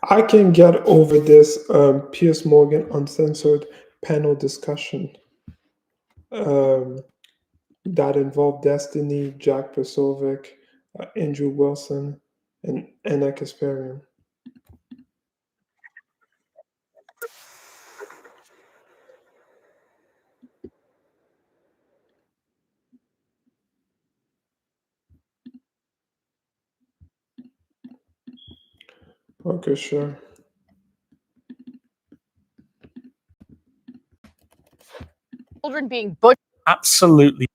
I can get over this Piers Morgan uncensored panel discussion um, that involved Destiny, Jack Posobiec, Andrew Wilson, and Anna Kasparian. Okay, sure. Children being butchered. Absolutely.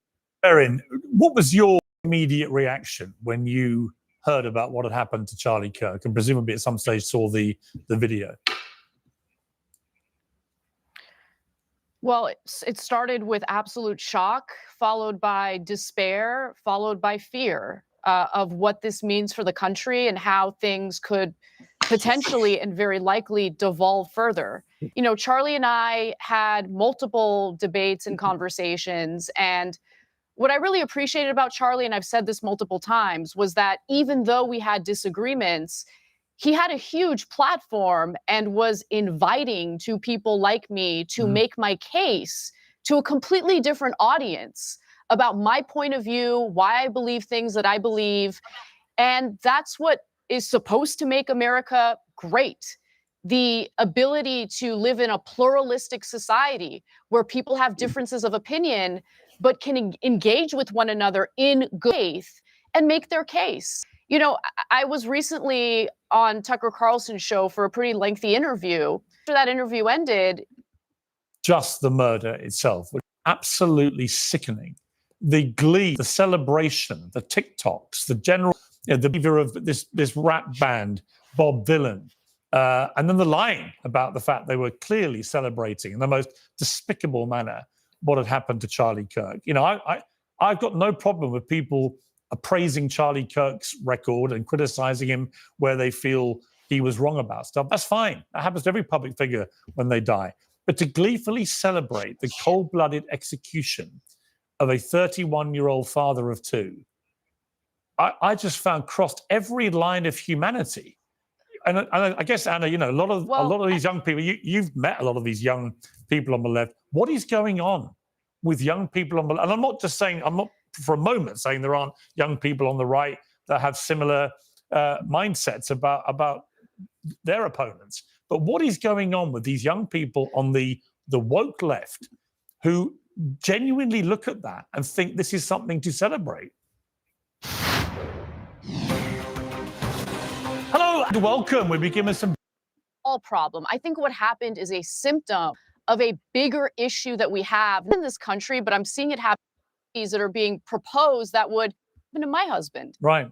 Erin, what was your immediate reaction when you heard about what had happened to Charlie Kirk and presumably at some stage saw the video? Well, it started with absolute shock, followed by despair, followed by fear of what this means for the country and how things could potentially and very likely devolve further. You know, Charlie and I had multiple debates and conversations, and what I really appreciated about Charlie, and I've said this multiple times, was that even though we had disagreements, he had a huge platform and was inviting to people like me to make my case to a completely different audience about my point of view, why I believe things that I believe. And that's what is supposed to make America great. The ability to live in a pluralistic society where people have differences of opinion, but can engage with one another in good faith and make their case. You know, I was recently on Tucker Carlson's show for a pretty lengthy interview. After that interview ended, just the murder itself was absolutely sickening. The glee, the celebration, the TikToks, the general, the behavior of this rap band, Bob Dylan, and then the lying about the fact they were clearly celebrating in the most despicable manner what had happened to Charlie Kirk. You know, I've got no problem with people appraising Charlie Kirk's record and criticizing him where they feel he was wrong about stuff. That's fine. That happens to every public figure when they die. But to gleefully celebrate the cold-blooded execution of a 31-year-old father of two, I just found crossed every line of humanity. And I guess, Anna, you know, a lot of these young people, you've met a lot of these young people on the left. What is going on with young people on the left? And I'm not just saying, I'm not for a moment saying there aren't young people on the right that have similar mindsets about their opponents. But what is going on with these young people on the woke left who genuinely look at that and think this is something to celebrate? Hello and welcome. We begin with some problem. I think what happened is a symptom of a bigger issue that we have in this country, but I'm seeing it happen that are being proposed that would happen to my husband. Right.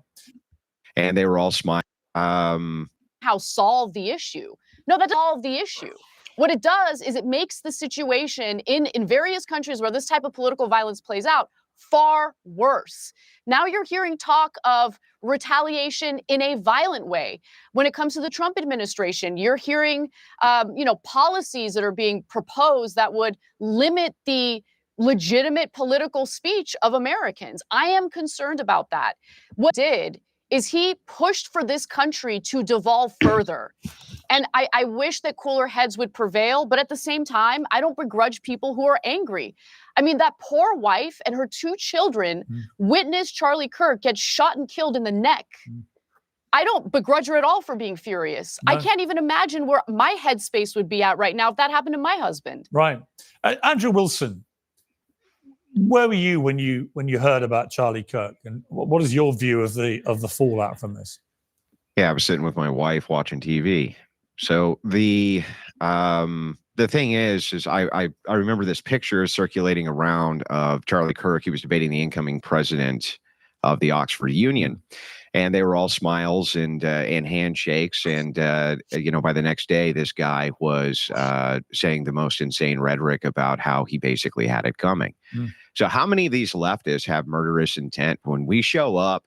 And they were all smiling. How solve the issue? No, that's all the issue. What it does is it makes the situation in various countries where this type of political violence plays out far worse. Now you're hearing talk of retaliation in a violent way. When it comes to the Trump administration, you're hearing, policies that are being proposed that would limit the legitimate political speech of Americans. I am concerned about that. What he did is he pushed for this country to devolve further. And I wish that cooler heads would prevail, but at the same time, I don't begrudge people who are angry. I mean, that poor wife and her two children witnessed Charlie Kirk get shot and killed in the neck. I don't begrudge her at all for being furious. No. I can't even imagine where my headspace would be at right now if that happened to my husband. Right. Andrew Wilson, where were you when you heard about Charlie Kirk, and what is your view of the fallout from this? Yeah, I was sitting with my wife watching TV. So the thing is I remember this picture circulating around of Charlie Kirk. He was debating the incoming president of the Oxford Union, and they were all smiles and handshakes. And by the next day, this guy was saying the most insane rhetoric about how he basically had it coming. So how many of these leftists have murderous intent? When we show up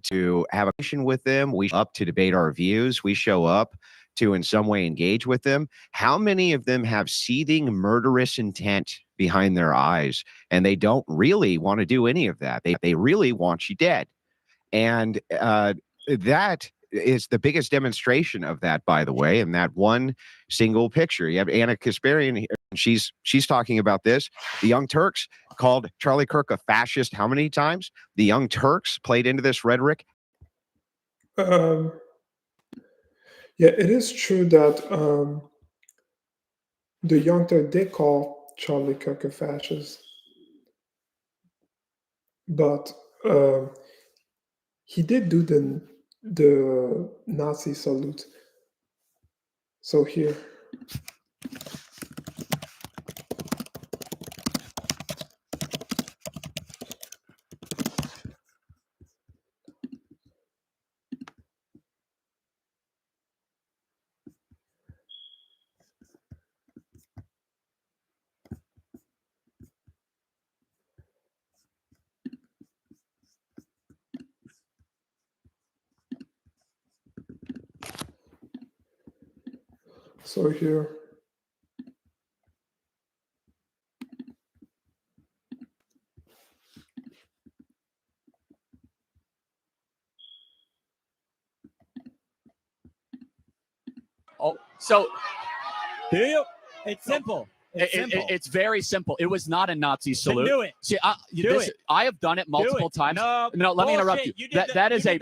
to have a mission with them. We show up to debate our views. We show up to in some way engage with them. How many of them have seething murderous intent behind their eyes? And they don't really want to do any of that. They really want you dead. And that is the biggest demonstration of that, by the way, in that one single picture. You have Anna Kasparian, and she's talking about this. The Young Turks called Charlie Kirk a fascist how many times? The Young Turks played into this rhetoric. Yeah, it is true that the Young Turk did call Charlie Kirk a fascist, but he did do the Nazi salute. So here. So here. Oh, so it's simple. It's very simple. It was not a Nazi salute. Do it. See, Do it. I have done it multiple times. No, let me interrupt you. That is a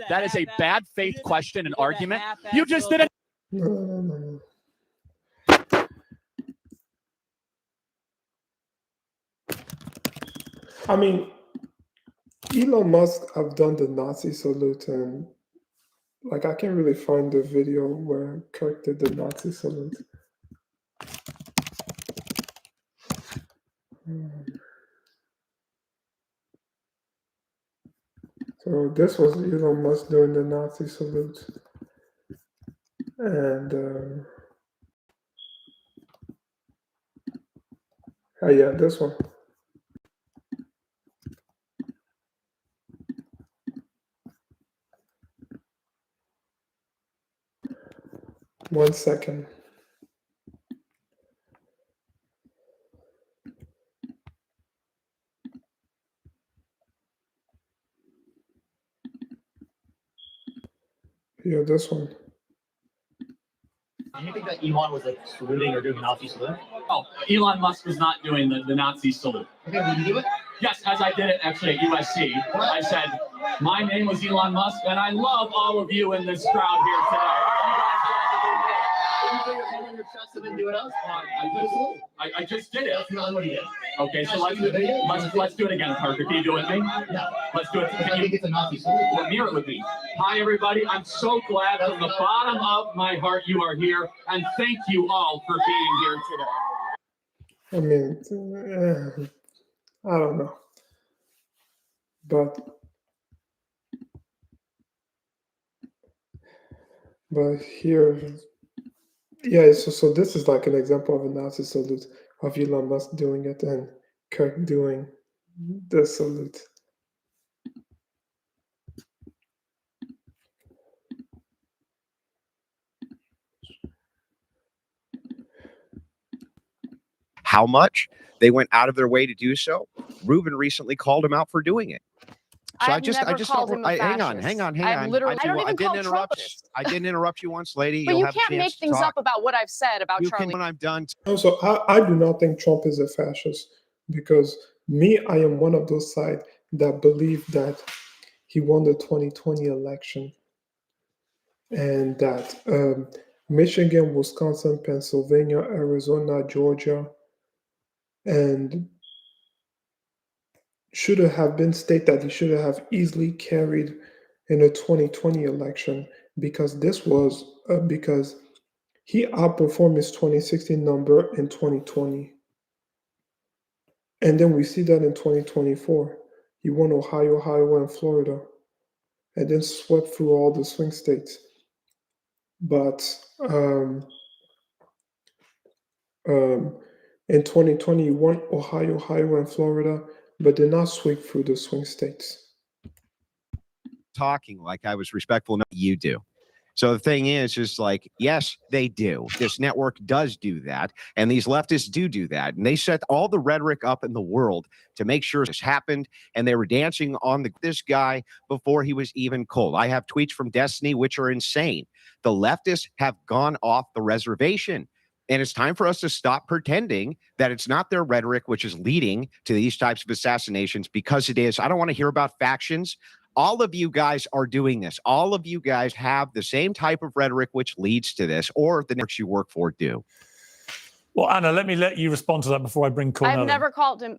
bad faith question and argument. You just did it. No. I mean, Elon Musk have done the Nazi salute, and like I can't really find the video where Kirk did the Nazi salute. So this was Elon Musk doing the Nazi salute, and yeah, this one. One second. Yeah, this one. Do you think that Elon was like saluting or doing a Nazi salute? Oh, Elon Musk was not doing the Nazi salute. Okay, will you do it? Yes, as I did it actually at USC. I said, my name was Elon Musk, and I love all of you in this crowd here today. I just did it. That's not what he did. Okay, so let's do it again, Parker. Can you do it with me? Yeah. Let's do it. I think it's a Nazi salute. Well, mirror it with me. Hi, everybody. I'm so glad from the bottom of my heart you are here, and thank you all for being here today. I mean, I don't know, but here, yeah. So this is like an example of a Nazi salute of Elon Musk doing it and Kirk doing the salute. How much they went out of their way to do so. Ruben recently called him out for doing it. So I've never called him a hang fascist. on. I've literally, I don't even call didn't Trump interrupt. a fascist. I didn't interrupt you once, lady. But You'll you have a can't chance make to things talk. up about what I've said about You Charlie. can when I'm done. Also, I do not think Trump is a fascist because I am one of those sides that believe that he won the 2020 election and that Michigan, Wisconsin, Pennsylvania, Arizona, Georgia, and should have been state that he should have easily carried in the 2020 election because this was because he outperformed his 2016 number in 2020. And then we see that in 2024. He won Ohio, Iowa, and Florida, and then swept through all the swing states. But in 2020, he won Ohio, Iowa, and Florida, but did not sweep through the swing states. Talking like I was respectful enough. You do. So the thing is like, yes, they do. This network does do that. And these leftists do that. And they set all the rhetoric up in the world to make sure this happened. And they were dancing on this guy before he was even cold. I have tweets from Destiny, which are insane. The leftists have gone off the reservation. And it's time for us to stop pretending that it's not their rhetoric which is leading to these types of assassinations, because it is. I don't want to hear about factions. All of you guys are doing this. All of you guys have the same type of rhetoric which leads to this, or the networks you work for do. Well, Anna, let me let you respond to that before I bring Cornel I've in. never called him.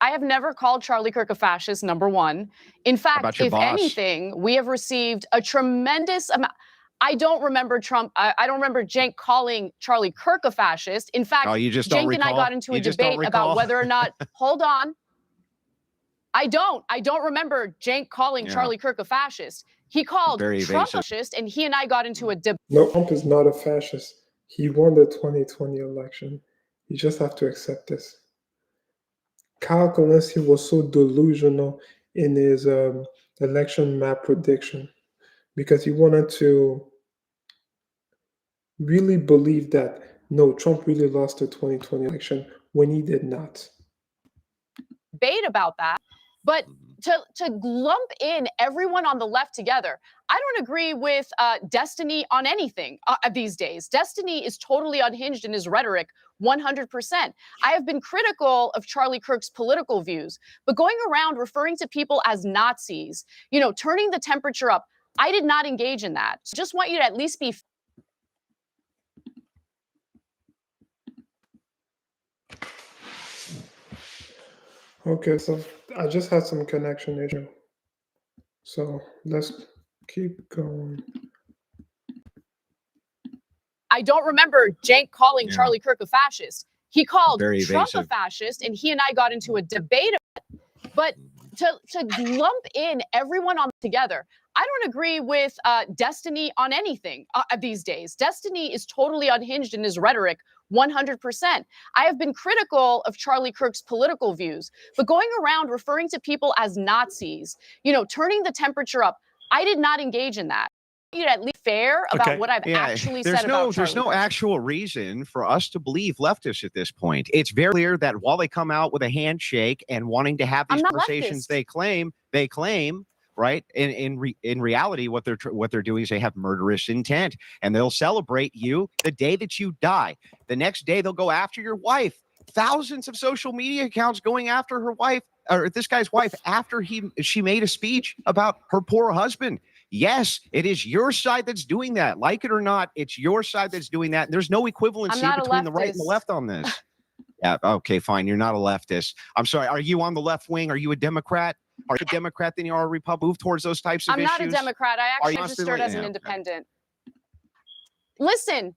I have never called Charlie Kirk a fascist, number one. In fact, if anything, we have received a tremendous amount. I don't remember Trump. I don't remember Cenk calling Charlie Kirk a fascist. In fact, Cenk and I got into a debate about whether or not, hold on. I don't remember Cenk calling Charlie Kirk a fascist. He called Trump a fascist, and he and I got into a debate. No, Trump is not a fascist. He won the 2020 election. You just have to accept this. Kyle Kalinske was so delusional in his election map prediction because he wanted to really believe that, no, Trump really lost the 2020 election when he did not. Debate about that, but to lump in everyone on the left together, I don't agree with Destiny on anything these days. Destiny is totally unhinged in his rhetoric, 100%. I have been critical of Charlie Kirk's political views, but going around referring to people as Nazis, turning the temperature up, I did not engage in that. So just want you to at least be. Okay, so I just had some connection issue. So let's keep going. I don't remember Cenk calling Charlie Kirk a fascist. He called Trump a fascist, and he and I got into a debate about it. But to lump in everyone on together, I don't agree with Destiny on anything these days. Destiny is totally unhinged in his rhetoric, 100%. I have been critical of Charlie Kirk's political views, but going around referring to people as Nazis, turning the temperature up, I did not engage in that. You'd at least fair about what I've actually said about Charlie. There's no actual reason for us to believe leftists at this point. It's very clear that while they come out with a handshake and wanting to have these conversations, they claim, right? In reality, what they're doing is they have murderous intent, and they'll celebrate you the day that you die. The next day, they'll go after your wife. Thousands of social media accounts going after her wife, or this guy's wife, after she made a speech about her poor husband. Yes, it is your side that's doing that. Like it or not, it's your side that's doing that. There's no equivalency between the right and the left on this. Yeah, okay, fine. You're not a leftist. I'm sorry. Are you on the left wing? Are you a Democrat? Are you a Democrat? Then you are a Republican. Move towards those types of issues. I'm not a Democrat. I actually registered as an independent. Listen,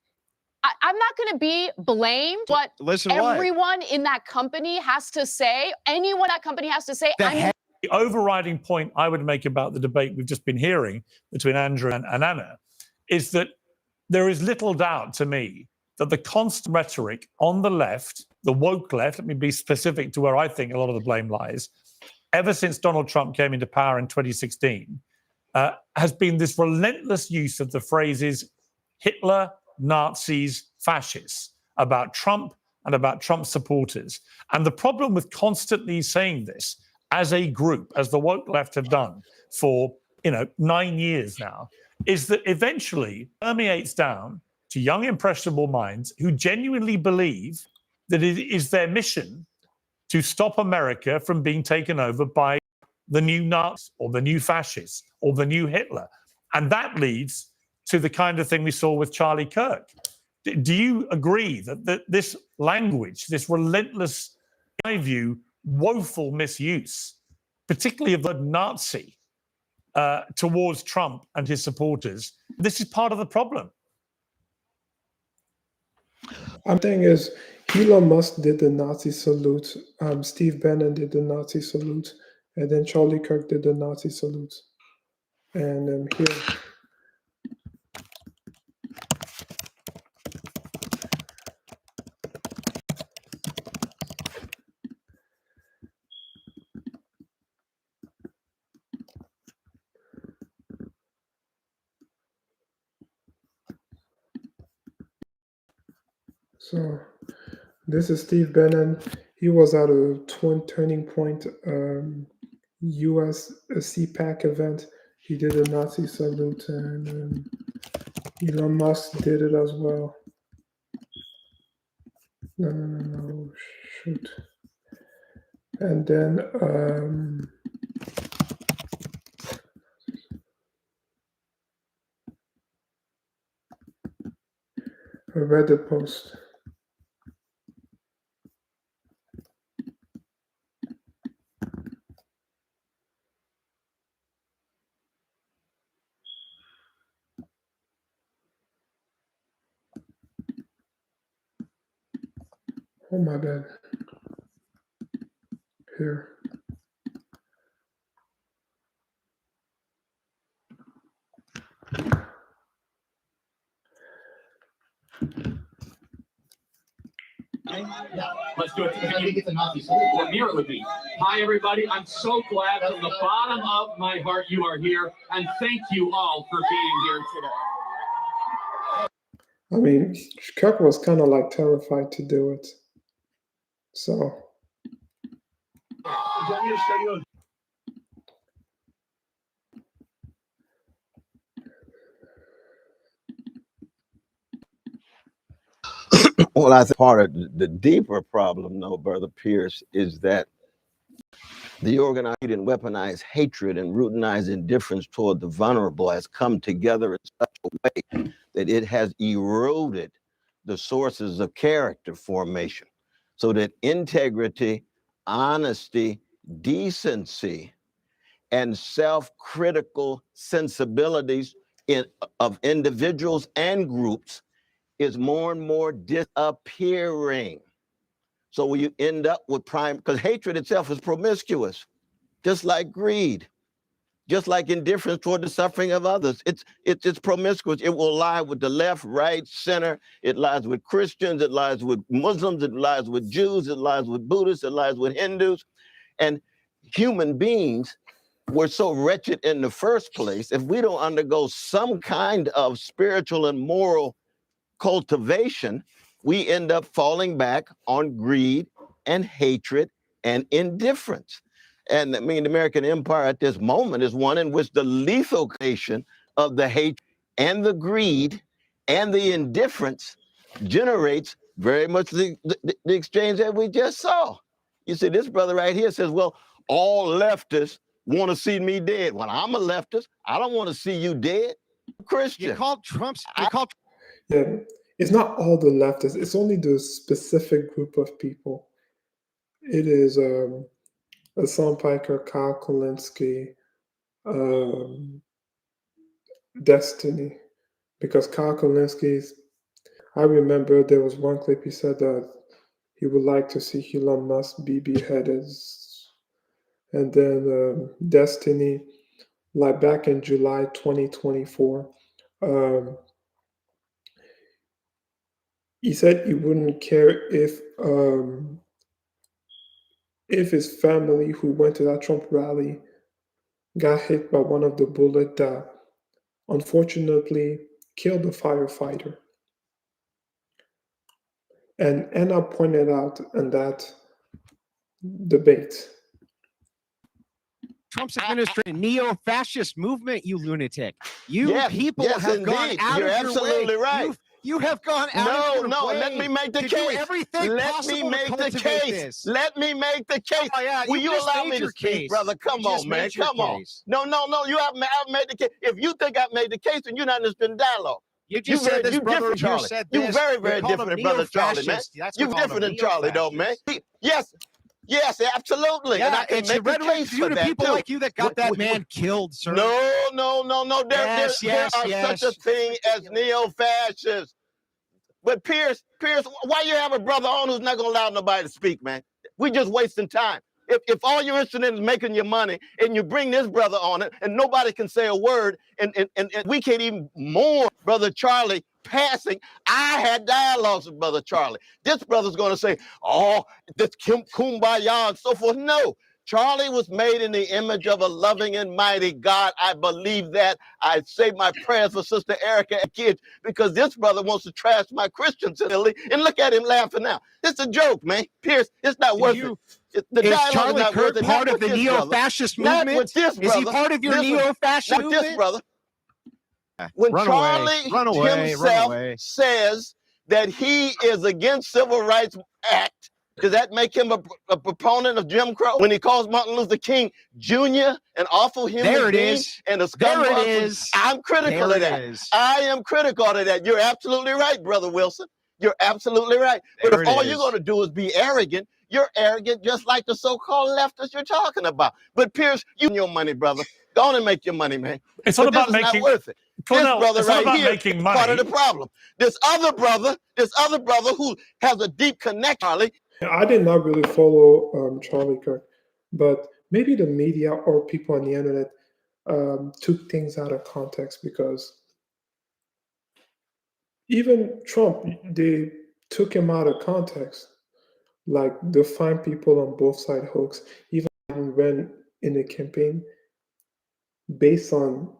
I'm not going to be blamed what everyone in that company has to say. Anyone that company has to say. The overriding point I would make about the debate we've just been hearing between Andrew and Anna is that there is little doubt to me that the constant rhetoric on the left, the woke left, let me be specific to where I think a lot of the blame lies, ever since Donald Trump came into power in 2016, has been this relentless use of the phrases Hitler, Nazis, fascists about Trump and about Trump supporters. And the problem with constantly saying this as a group, as the woke left have done for 9 years now, is that eventually permeates down to young impressionable minds who genuinely believe that it is their mission to stop America from being taken over by the new Nazis or the new fascists or the new Hitler. And that leads to the kind of thing we saw with Charlie Kirk. Do you agree that this language, this relentless, in my view, woeful misuse, particularly of the Nazi, towards Trump and his supporters, this is part of the problem? I'm saying is Elon Musk did the Nazi salute, Steve Bannon did the Nazi salute, and then Charlie Kirk did the Nazi salute. And here. So this is Steve Bannon. He was at a turning point U.S. CPAC event. He did a Nazi salute, and Elon Musk did it as well. No, shoot. And then I read the post. Oh my bad. Here. Yeah. Let's do it. I think it's a Nazi salute. Or near it would be. Hi, everybody. I'm so glad from the bottom of my heart you are here. And thank you all for being here today. I mean, Kirk was kind of like terrified to do it. So. Well, I think part of the deeper problem, though, Brother Pierce, is that the organized and weaponized hatred and routinized indifference toward the vulnerable has come together in such a way that it has eroded the sources of character formation, so that integrity, honesty, decency, and self-critical sensibilities of individuals and groups is more and more disappearing. So when you end up with because hatred itself is promiscuous, just like greed, just like indifference toward the suffering of others. It's promiscuous. It will lie with the left, right, center. It lies with Christians. It lies with Muslims. It lies with Jews. It lies with Buddhists. It lies with Hindus. And human beings were so wretched in the first place. If we don't undergo some kind of spiritual and moral cultivation, we end up falling back on greed and hatred and indifference. And I mean, the American empire at this moment is one in which the lethalcation of the hate and the greed and the indifference generates very much the exchange that we just saw. You see, this brother right here says, well, all leftists want to see me dead. Well, I'm a leftist. I don't want to see you dead. Christian. You called Trump's. Yeah, it's not all the leftists. It's only the specific group of people. It is Hassan Piker, Kyle Kulinski, Destiny. Because Kyle Kulinski, I remember there was one clip he said that he would like to see Elon Musk be beheaded. And then Destiny, like back in July 2024, he said he wouldn't care if his family who went to that Trump rally got hit by one of the bullets that unfortunately killed the firefighter. And Anna pointed out in that debate. Trump's administration, neo-fascist movement, you lunatic. You Yes, people yes, have gone indeed. out You're of your absolutely way. right. You have gone out of your No, way. let me make the to do case. everything Let me possible make to the cultivate case. this. Let me make the case. Oh, yeah, Will you just allow made me to your speak, case. brother? Come You on, just man. made your Come on. case. No, you haven't made the case. If you think I've made the case, then you're not interested in dialogue. You just said this brother different, here Charlie. said You this. very, You very called different him than brother Charlie, man. neo-fascist. That's You what we call different them, than Charlie, though, man. neo-fascists. Yes, absolutely. Yeah, and I can it's your make a rhetoric case to you for to that, people too. like you that got that man killed, sir. No. Yes, There are such a thing as neo-fascists. But Piers, why you have a brother on who's not gonna allow nobody to speak, man? We just wasting time. If all you're interested in is making your money, and you bring this brother on it, and nobody can say a word, and we can't even mourn Brother Charlie passing. I had dialogues with Brother Charlie. This brother's gonna say, oh, this kumbaya and so forth. No, Charlie was made in the image of a loving and mighty God. I believe that. I say my prayers for Sister Erica and kids because this brother wants to trash my Christian silly. And look at him laughing now. It's a joke, man. Pierce, it's not worth it. The Is dialogue Charlie is not Kirk worth it. part Not of the with this brother. neo-fascist Not movement? with this brother. Is he part of your Listen, neo-fascist not movement? with this brother. When Run Charlie away, run away, run himself away. says that he is against Civil Rights Act, does that make him a proponent of Jim Crow? When he calls Martin Luther King Jr. an awful human being and a scumbag, There it is. I'm critical There of it that. is. I am critical of that. You're absolutely right, Brother Wilson. You're absolutely right. But There if it all is. you're going to do is be arrogant, you're arrogant just like the so-called leftists you're talking about. But Pierce, you your money, brother. Go on and make your money, man. It's not But about this is making. not worth it. Cornel, This brother it's not right about here making is money. part of the problem. This other brother who has a deep connection, Charlie. I did not really follow Charlie Kirk, but maybe the media or people on the internet took things out of context because even Trump, they took him out of context. Like they find people on both side hooks, even when in a campaign based on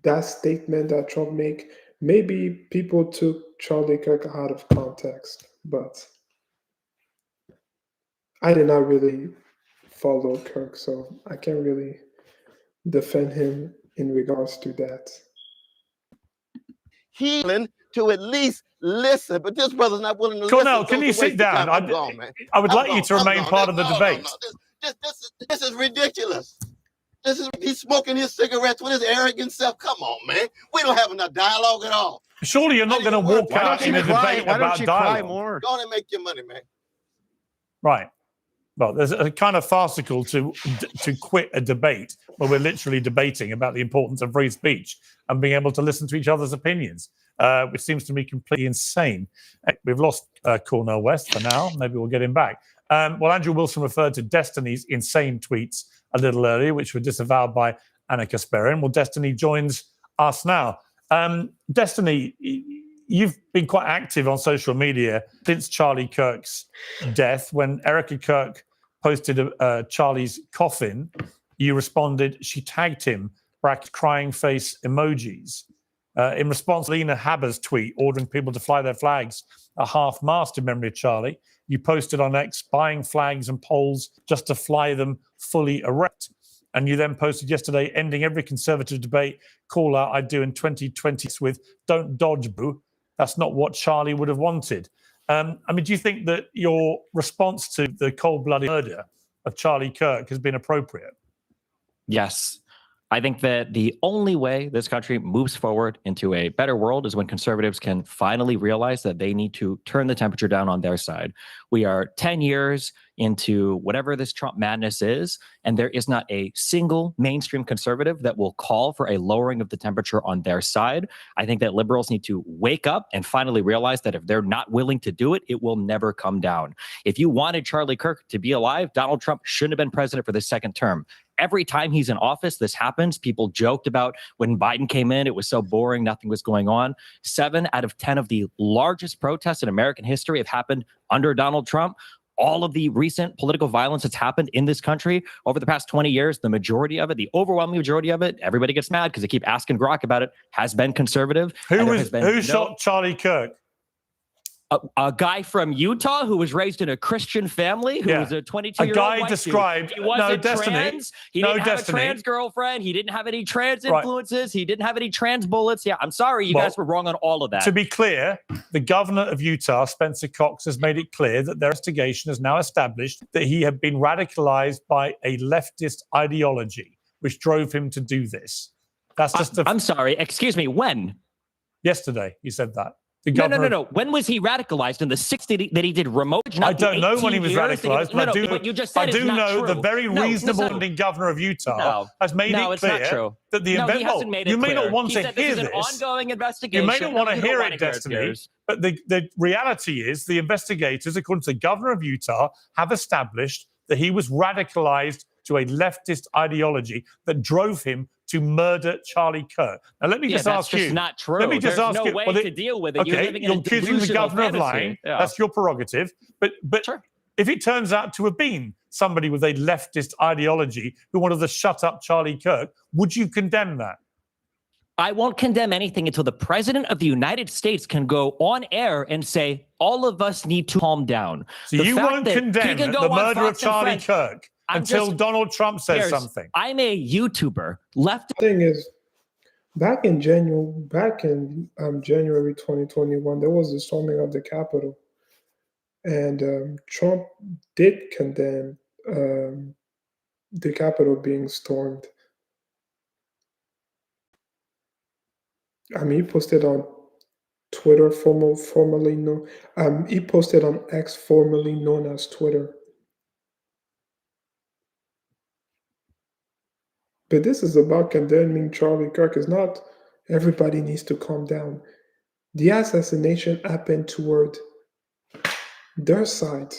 that statement that Trump made. Maybe people took Charlie Kirk out of context, but I did not really follow Kirk, so I can't really defend him in regards to that. Healing to at least listen, but this brother's not willing to Cornel, listen. can you sit down? I'm gone, man. I would I'm like you gone. to I'm remain gone. part of the No, debate. This is ridiculous. He's smoking his cigarettes with his arrogant self. Come on, man. We don't have enough dialogue at all. Surely you're not going to walk Why out don't in you a cry? debate Why about don't you cry dialogue. more? Go on and make your money, man. Right. Well, there's a kind of farcical to quit a debate where we're literally debating about the importance of free speech and being able to listen to each other's opinions, which seems to me completely insane. We've lost Cornel West for now. Maybe we'll get him back. Well, Andrew Wilson referred to Destiny's insane tweets a little earlier, which were disavowed by Anna Kasparian. Well, Destiny joins us now. Destiny, you've been quite active on social media since Charlie Kirk's death. When Erica Kirk posted Charlie's coffin, you responded, she tagged him, crying face emojis. In response to Lena Haber's tweet ordering people to fly their flags at half-mast in memory of Charlie, you posted on X buying flags and poles just to fly them fully erect. And you then posted yesterday, ending every conservative debate call out I do in 2020 with don't dodge, boo. That's not what Charlie would have wanted. I mean, do you think that your response to the cold-blooded murder of Charlie Kirk has been appropriate? Yes. I think that the only way this country moves forward into a better world is when conservatives can finally realize that they need to turn the temperature down on their side. We are 10 years into whatever this Trump madness is, and there is not a single mainstream conservative that will call for a lowering of the temperature on their side. I think that liberals need to wake up and finally realize that if they're not willing to do it, it will never come down. If you wanted Charlie Kirk to be alive, Donald Trump shouldn't have been president for the second term. Every time he's in office, this happens. People joked about when Biden came in, it was so boring, nothing was going on. 7 out of 10 of the largest protests in American history have happened under Donald Trump. All of the recent political violence that's happened in this country over the past 20 years, the majority of it, the overwhelming majority of it, everybody gets mad because they keep asking Grok about it, has been conservative. Who shot Charlie Kirk? A guy from Utah who was raised in a Christian family, who was a 22-year-old guy white described. Dude. He wasn't trans. He didn't have a Destiny. trans girlfriend. He didn't have any trans influences. He didn't have any trans bullets. Yeah, I'm sorry, you guys were wrong on all of that. To be clear, the governor of Utah, Spencer Cox, has made it clear that their investigation has now established that he had been radicalized by a leftist ideology, which drove him to do this. That's just I'm sorry, excuse me, when? Yesterday, you said that. No. When was he radicalized? In the 60s that he did remote? I don't know when he was radicalized, but what you just said I do know true. the very reasonable-looking governor of Utah has made it clear that the he hasn't made it you may clear. not want He to said hear this is this. an ongoing investigation. You may not want to hear it, it, Destiny, but the reality is the investigators, according to the governor of Utah, have established that he was radicalized to a leftist ideology that drove him to murder Charlie Kirk. Now, let me just ask you. That's just not true. Let me just ask no you. way to deal with it. Okay, You're living in a accusing the delusional governor of fantasy. lying. Yeah. That's your prerogative. But Sure. If it turns out to have been somebody with a leftist ideology who wanted to shut up Charlie Kirk, would you condemn that? I won't condemn anything until the president of the United States can go on air and say, all of us need to calm down. So The you fact won't that he condemn can the go on murder of Fox and Charlie Friends, Kirk I'm until just- Donald Trump says Piers, something. I'm a YouTuber. Left. Thing is, back in January 2021, there was the storming of the Capitol, and Trump did condemn the Capitol being stormed. I mean, he posted on Twitter, formerly known. He posted on X, formerly known as Twitter. But this is about condemning Charlie Kirk. It's not everybody needs to calm down. The assassination happened toward their side.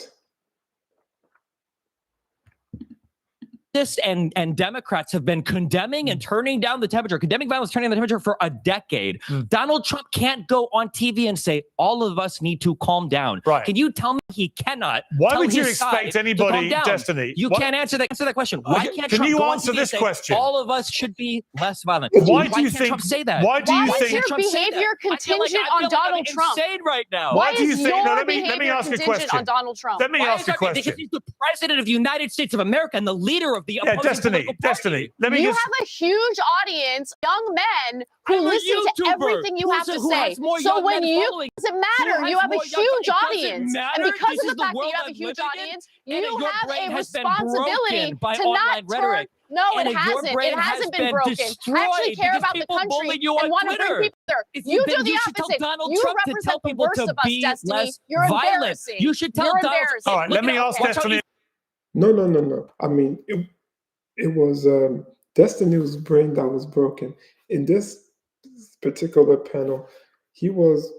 And Democrats have been condemning and turning down the temperature, condemning violence, turning down the temperature for a decade. Donald Trump can't go on TV and say, all of us need to calm down. Right. Can you tell me he cannot? Why tell would you his side expect to anybody, calm down? Destiny? You can't answer that question. Why Okay, can't can Trump you go on answer TV this and say, question? all of us should be less violent? Why do you can't think- Trump say that? why do you Why think- is your Trump say that? behavior I feel like contingent I'm on Donald Trump? insane right now. Why do you is think- your no, let me behavior ask a contingent question. on Donald Trump? Let me Why ask is a that? question. Because he's the president of the United States of America and the leader of the Yeah, opposing Destiny, political party. Destiny. Let me You just. have a huge audience, young men who I'm a listen to YouTuber everything you have to who say. has more So young when men you following. doesn't Who matter, you has have a more young- huge it doesn't audience, matter. and because This of is the the fact that you world have a I'm huge living in, audience, and you your have brain a has been responsibility broken by to not online rhetoric. turn. No, And it your hasn't. brain It has hasn't been been broken. I actually destroyed care because about the people bully country you and on want to bring Twitter. people there. If You do then the you should tell opposite. Donald You Trump to represent tell the people worst to of us, be Destiny. less You're violent. embarrassing. You should tell You're Donald. embarrassing. All right, let me ask Watch out, Destiny. No. I mean, it was Destiny's brain that was broken. In this particular panel, he was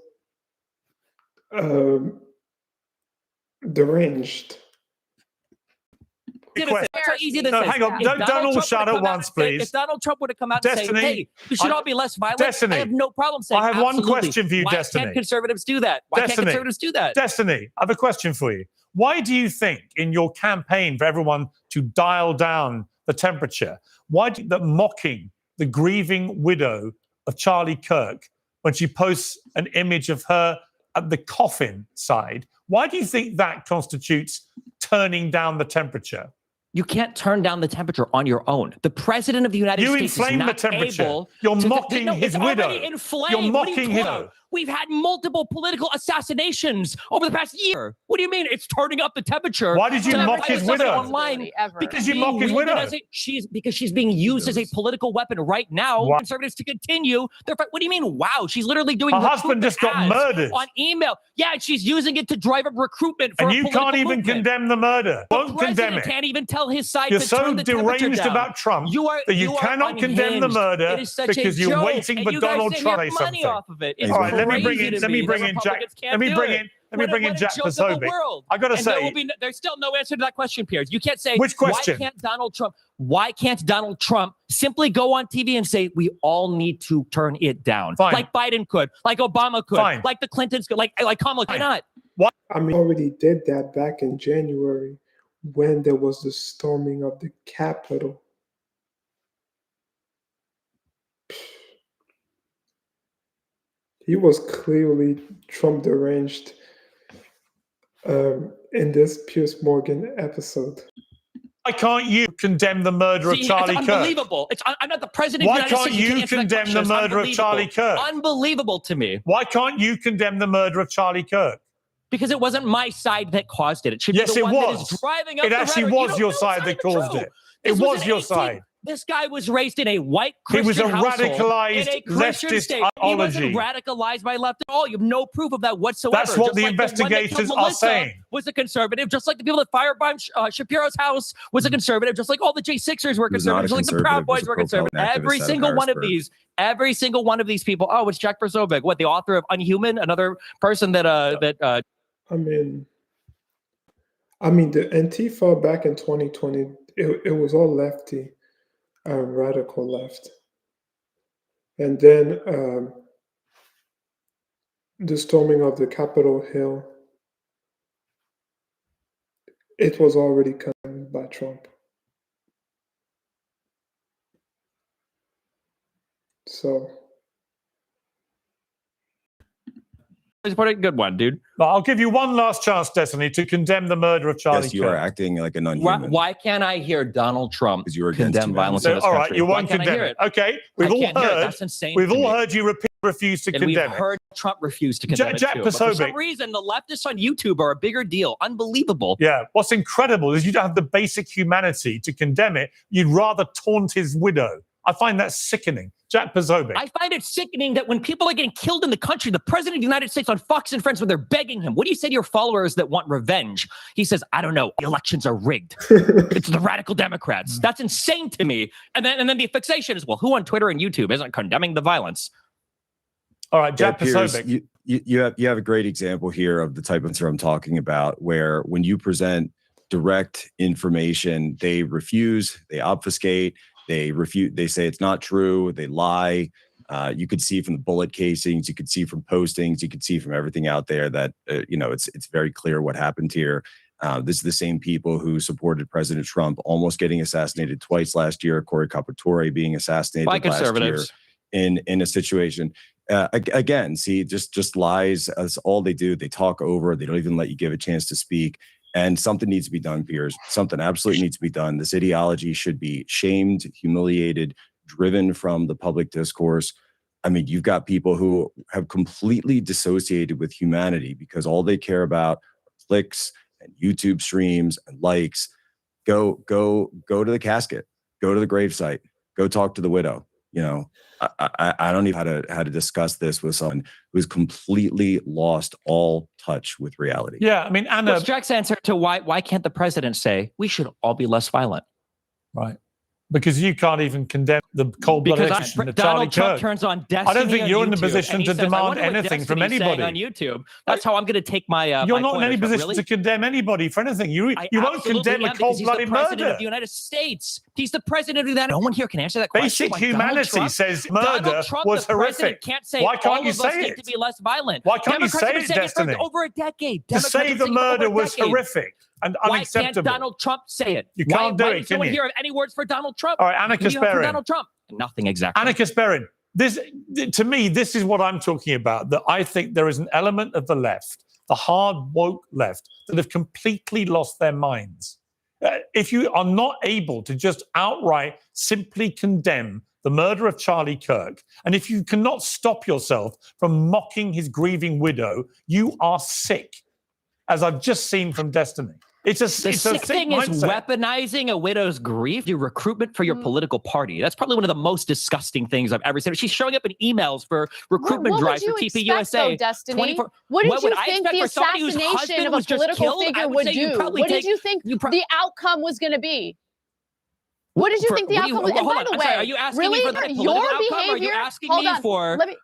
deranged. That's how easy this No, is. hang on. If Don't Donald all Trump shout would at come out once, and say- please. If Donald Trump would have come out and Destiny, say, "Hey, we should I- all be less violent," Destiny, I have no problem saying. I have one absolutely. question for you, Why Destiny. can't conservatives do that? Why can't Destiny. conservatives do that? Destiny, I have a question for you. Why do you think, in your campaign for everyone to dial down the temperature, why do you think that mocking the grieving widow of Charlie Kirk when she posts an image of her at the coffin side, why do you think that constitutes turning down the temperature? You can't turn down the temperature on your own. The president of the United You States is inflame the not temperature. able You're to- mocking No, his it's widow. already inflamed. You're What are you mocking talking his about? widow. We've had multiple political assassinations over the past year. What do you mean it's turning up the temperature? Why did you to mock fight his somebody widow? online? Ever. Because you mock his being wielded widow? as because she's being used as a political weapon right now. Why? Conservatives to continue their fight. What do you mean? Wow, she's literally doing. Her husband recruitment just got ads murdered. on email. Yeah, she's using it to drive up recruitment for And a you political can't even movement. condemn the murder. The Won't condemn president it. can't even tell his side You're to so turn the temperature deranged down. about Trump that you are cannot condemn the unhinged. murder It is such because a you're joke, waiting and for you guys Donald sit Trump here to say money something. off of it. It's All right, let me bring crazy in. to Let me me bring that in Jack. Republicans can't Let me do bring it. in. Let me bring in What a Jack joke of the Posobiec. world. I got to And there say, will be there's still no answer to that question, Piers. You can't say Which question? Why can't Donald Trump simply go on TV and say we all need to turn it down, Fine. like Biden could, like Obama could, Fine. like the Clintons could, like Kamala? Why not? I mean, already did that back in January when there was the storming of the Capitol. He was clearly Trump deranged in this Piers Morgan episode. why can't you condemn the murder of See, Charlie it's Kirk? unbelievable. I'm not the president. Why of the United can't States. you answer that condemn question. the It's murder of unbelievable. Charlie Kirk? Unbelievable to me. Why can't you condemn the murder of Charlie Kirk? Because it wasn't my side that caused it. It should Yes, be the it one was. that is driving up It the actually rhetoric. You was don't your know, side it's that not even caused true. it. This It was an your 18 side. This guy was raised in a white He was Christian a household, radicalized in a Christian leftist state. He wasn't ideology. radicalized by left at all. You have no proof of that whatsoever. That's what Just the like one that killed investigators are Melissa saying. Was a conservative, just like the people that firebombed Shapiro's house was a conservative, just like all the J6ers were He was not conservative, a just like the Proud conservative, he was Boys a were conservative. pro-Palestine activist Every out of single one of Harrisburg. every single one of these people. Oh, it's Jack Posobiec, what the author of Unhuman, another person that I mean, the Antifa back in 2020, it was all lefty, radical left. And then the storming of the Capitol Hill it was already condemned by Trump. So He's put a good one, dude. But I'll give you one last chance, Destiny, to condemn the murder of Charlie Yes, you are Kirk. acting like an Why, unhuman. why can't I hear Donald Trump Because you are against condemn violence in So, this all country? right, you Why won't can't I condemn hear it. Okay, I can't hear it. That's insane. We've to all me. heard you refuse to And condemn we've it. heard Trump refuse to condemn Jack it too. But for some Posobiec. reason, the leftists on YouTube are a bigger deal. Unbelievable. Yeah, what's incredible is you don't have the basic humanity to condemn it. You'd rather taunt his widow. I find that sickening. Jack Posobiec. I find it sickening that when people are getting killed in the country, the president of the United States on Fox and Friends, when they're begging him, what do you say to your followers that want revenge? He says, I don't know, the elections are rigged. It's the radical Democrats. That's insane to me. And then the fixation is, well, who on Twitter and YouTube isn't condemning the violence? All right, Jack Piers, Posobiec. you have a great example here of the type of answer I'm talking about, where when you present direct information, they refuse, they obfuscate, they refute, they say it's not true, they lie. You could see from the bullet casings, you could see from postings, you could see from everything out there that it's very clear what happened here. This is the same people who supported President Trump almost getting assassinated twice last year, Corey Capatore being assassinated By last year conservatives. in a situation. Again, see, just lies. That's all they do. They talk over. They don't even let you give a chance to speak. And something needs to be done, Piers. Something absolutely needs to be done. This ideology should be shamed, humiliated, driven from the public discourse. I mean, you've got people who have completely dissociated with humanity because all they care about are clicks and YouTube streams and likes. Go to the casket. Go to the gravesite. Go talk to the widow. I don't even know how to discuss this with someone who's completely lost all touch with reality. Yeah, I mean, Anna. What's Jack's answer to why can't the president say we should all be less violent? Right. Because you can't even condemn the cold-blooded execution of Charlie Donald Trump Kirk. turns on Destiny. I don't think you're in the YouTube, position and he to says, "I demand wonder what anything from Destiny's saying anybody. on YouTube." That's how I'm going to take my. You're my not in any pointers from. position Really? to condemn anybody for anything. You won't absolutely condemn a am, because he's the cold-blooded president murder. of the United States. He's the president of the United. No one here can answer that question. Basic Why Donald humanity Trump- says Donald murder Trump, was the president, horrific. can't say Why can't all you of us say need it? to be less violent. Why can't you Democrats say have been it, saying Destiny? for over a decade. To say the murder was horrific and Why unacceptable. can't Donald Trump say it? You Why- can't do why it, does no can one you? hear any words for Donald Trump? All right, Anna What do you have for Kasparian. Donald Trump? Nothing exactly. Anna Kasparian, to me, this is what I'm talking about, that I think there is an element of the left, the hard woke left, that have completely lost their minds. If you are not able to just outright simply condemn the murder of Charlie Kirk, and if you cannot stop yourself from mocking his grieving widow, you are sick, as I've just seen from Destiny. It's a The sick sick thing is mindset. weaponizing a widow's grief, do recruitment for your political party. That's probably one of the most disgusting things I've ever seen. She's showing up in emails for recruitment what drives would for you TPUSA. expect, though, Destiny? 24 What did What you would I think expect the for somebody whose assassination husband of a was just political killed? I figure would would say you do? probably What did take- you think you pro- the outcome was going to be? What did you think the outcome was? And hold by on, the I'm way, sorry, are you asking really, me for the political your outcome, or are you behavior? asking Hold me on, for? let me.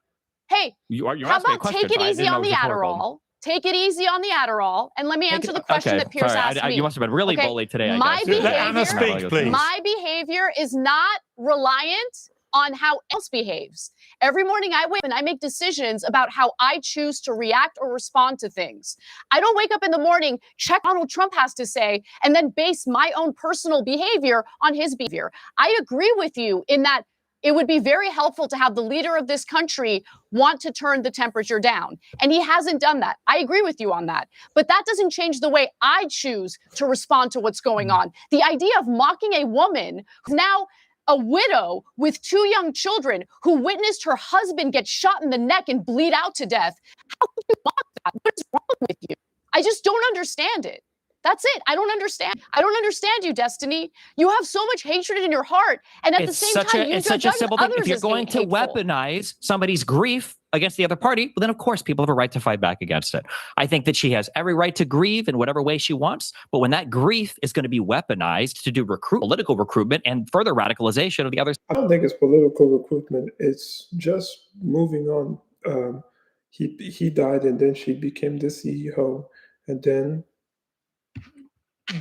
Hey, You're how asking me a about question, take it so I easy didn't know on it the was rhetorical. Adderall? Take it easy on the Adderall, and let me answer the question that Piers sorry, asked me. you must have been really Okay, bullied today. my Let Anna behavior- speak, please. My behavior is not reliant on how else behaves. Every morning I wake up and I make decisions about how I choose to react or respond to things. I don't wake up in the morning, check what Donald Trump has to say, and then base my own personal behavior on his behavior. I agree with you in that it would be very helpful to have the leader of this country want to turn the temperature down. And he hasn't done that. I agree with you on that. But that doesn't change the way I choose to respond to what's going on. The idea of mocking a woman who's now a widow with 2 young children who witnessed her husband get shot in the neck and bleed out to death. How can you mock that? What is wrong with you? I just don't understand it. That's it. I don't understand. I don't understand you, Destiny. You have so much hatred in your heart, and at the same time, you it's such a judge simple thing. others If you're as going to hateful. weaponize somebody's grief against the other party, well, then of course people have a right to fight back against it. I think that she has every right to grieve in whatever way she wants, but when that grief is going to be weaponized to do political recruitment and further radicalization of the others. I don't think it's political recruitment. It's just moving on. He died, and then she became the CEO, and then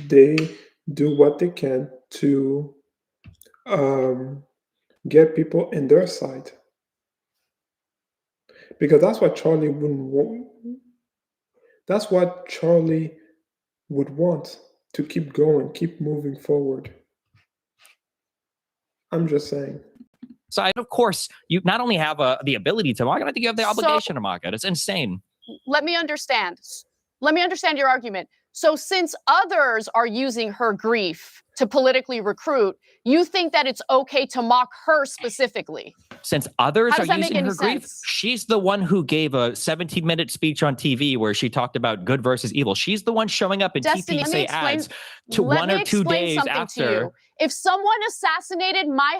they do what they can to get people in their side, because that's what Charlie wouldn't want. That's what Charlie would want. to keep going, keep moving forward. I'm just saying. Side, of course, you not only have the ability to mock it, I think you have the obligation to mock it. It's insane. Let me understand. Let me understand your argument. So since others are using her grief to politically recruit, you think that it's okay to mock her specifically? Since others How are does that make using any her grief, sense? she's the one who gave a 17-minute speech on TV where she talked about good versus evil. She's the one showing up in Destiny, let me TPSA explain- ads to Let 1 me or 2 explain days something to after. you. If someone assassinated my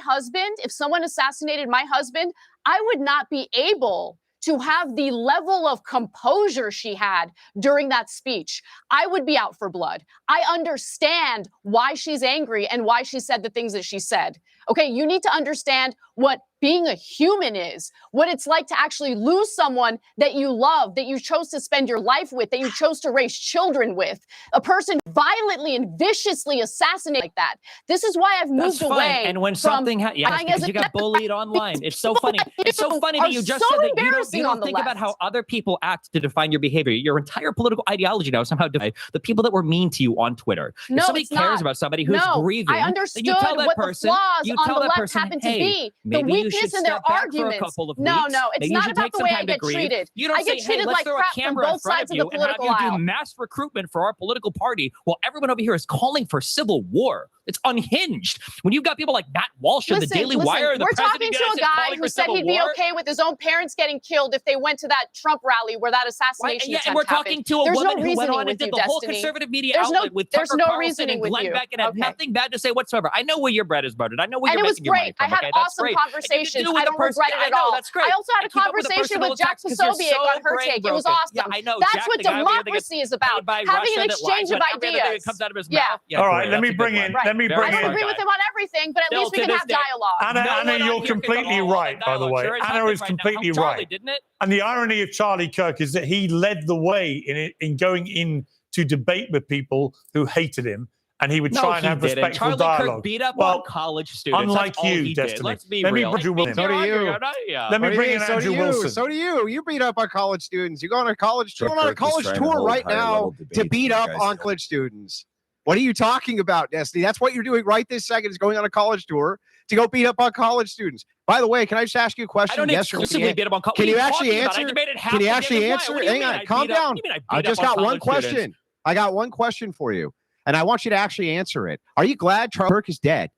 husband, I would not be able to have the level of composure she had during that speech. I would be out for blood. I understand why she's angry and why she said the things that she said. Okay, you need to understand what being a human is, what it's like to actually lose someone that you love, that you chose to spend your life with, that you chose to raise children with, a person violently and viciously assassinated like that. This is why I've moved That's fine. away. And when from something yes, dying because as you a- got bullied online. It's so funny. It's so funny that you just so said that you embarrassing don't on the think about left. how other people act to define your behavior. Your entire political ideology now somehow defines the people that were mean to you on Twitter. No, if somebody it's cares not. about somebody who's No, grieving, I then understood you tell that what person, the flaws you on tell the that left person, happen to hey, be. The maybe you should weakness in their step back for a arguments. couple of No, weeks. no, it's Maybe you not should about take the some way I time to get grieve. treated. You don't I say, get hey, treated let's like throw a crap from camera in both front sides of of you the and have political you do aisle. mass recruitment for our political party while everyone over here is calling for civil war. It's unhinged. When you've got people like Matt Walsh and the Daily Wire, the we're president talking of the to a United States guy calling who for said civil he'd be war. okay with his own parents getting killed if they went to that Trump rally where that assassination Yeah, attempt and we're happened. talking to a There's woman no who went reasoning on and with did you, the whole Destiny. conservative media There's no- outlet with there's Tucker no Carlson reasoning and with Glenn you. Beck and had Okay. nothing bad to say whatsoever. I know where your bread is buttered. I know where And you're it was making your money great. I from. had Okay, that's awesome great. conversations. And you I do don't the person- regret it at I know, all. that's great. I also had a And keep up with the conversation personal with Jack attacks 'cause you're Posobiec so on her brain take. It was broken. awesome. Yeah, I know. That's Jack, what the guy over here that gets democracy is about. paid by Having Russia an that exchange lies of about everything that ideas. comes out of his Yeah. mouth. All right, great. let me That's a bring good in. one. Let me Very bring I don't in. agree with him on everything, but at Still least we to can this have day. dialogue. Anna, No Anna, one on you're here can completely call all right, that by the dialogue. way. Sure is Anna happening is right now. completely Charlie, right. didn't it? And the irony of Charlie Kirk is that he led the way in going in to debate with people who hated him, and he would No, try and he have didn't. respectful Charlie Kirk dialogue. beat up Well, on college students. unlike That's all you, he did. Destiny. Let's be Let me real. bring you William. So do you. Let me What do bring you in mean? So Andrew do you. Wilson. So do you. You beat up on college students. You go on a college tour. Chuck You're on a Kirk is college trying to tour hold right higher now level to debate beat than you up guys on do. college students. What are you talking about, Destiny? That's what you're doing right this second, is going on a college tour to go beat up on college students. By the way, can I just ask you a question? I don't Yes or no? exclusively beat up on college. Can What are you actually talking about? I answer? debated half Can you the actually damn answer? Why? What do you Hang mean on, I calm beat up- down. What do you mean I I beat just up on got one college students? question. I got one question for you, and I want you to actually answer it. Are you glad Charlie Kirk is dead?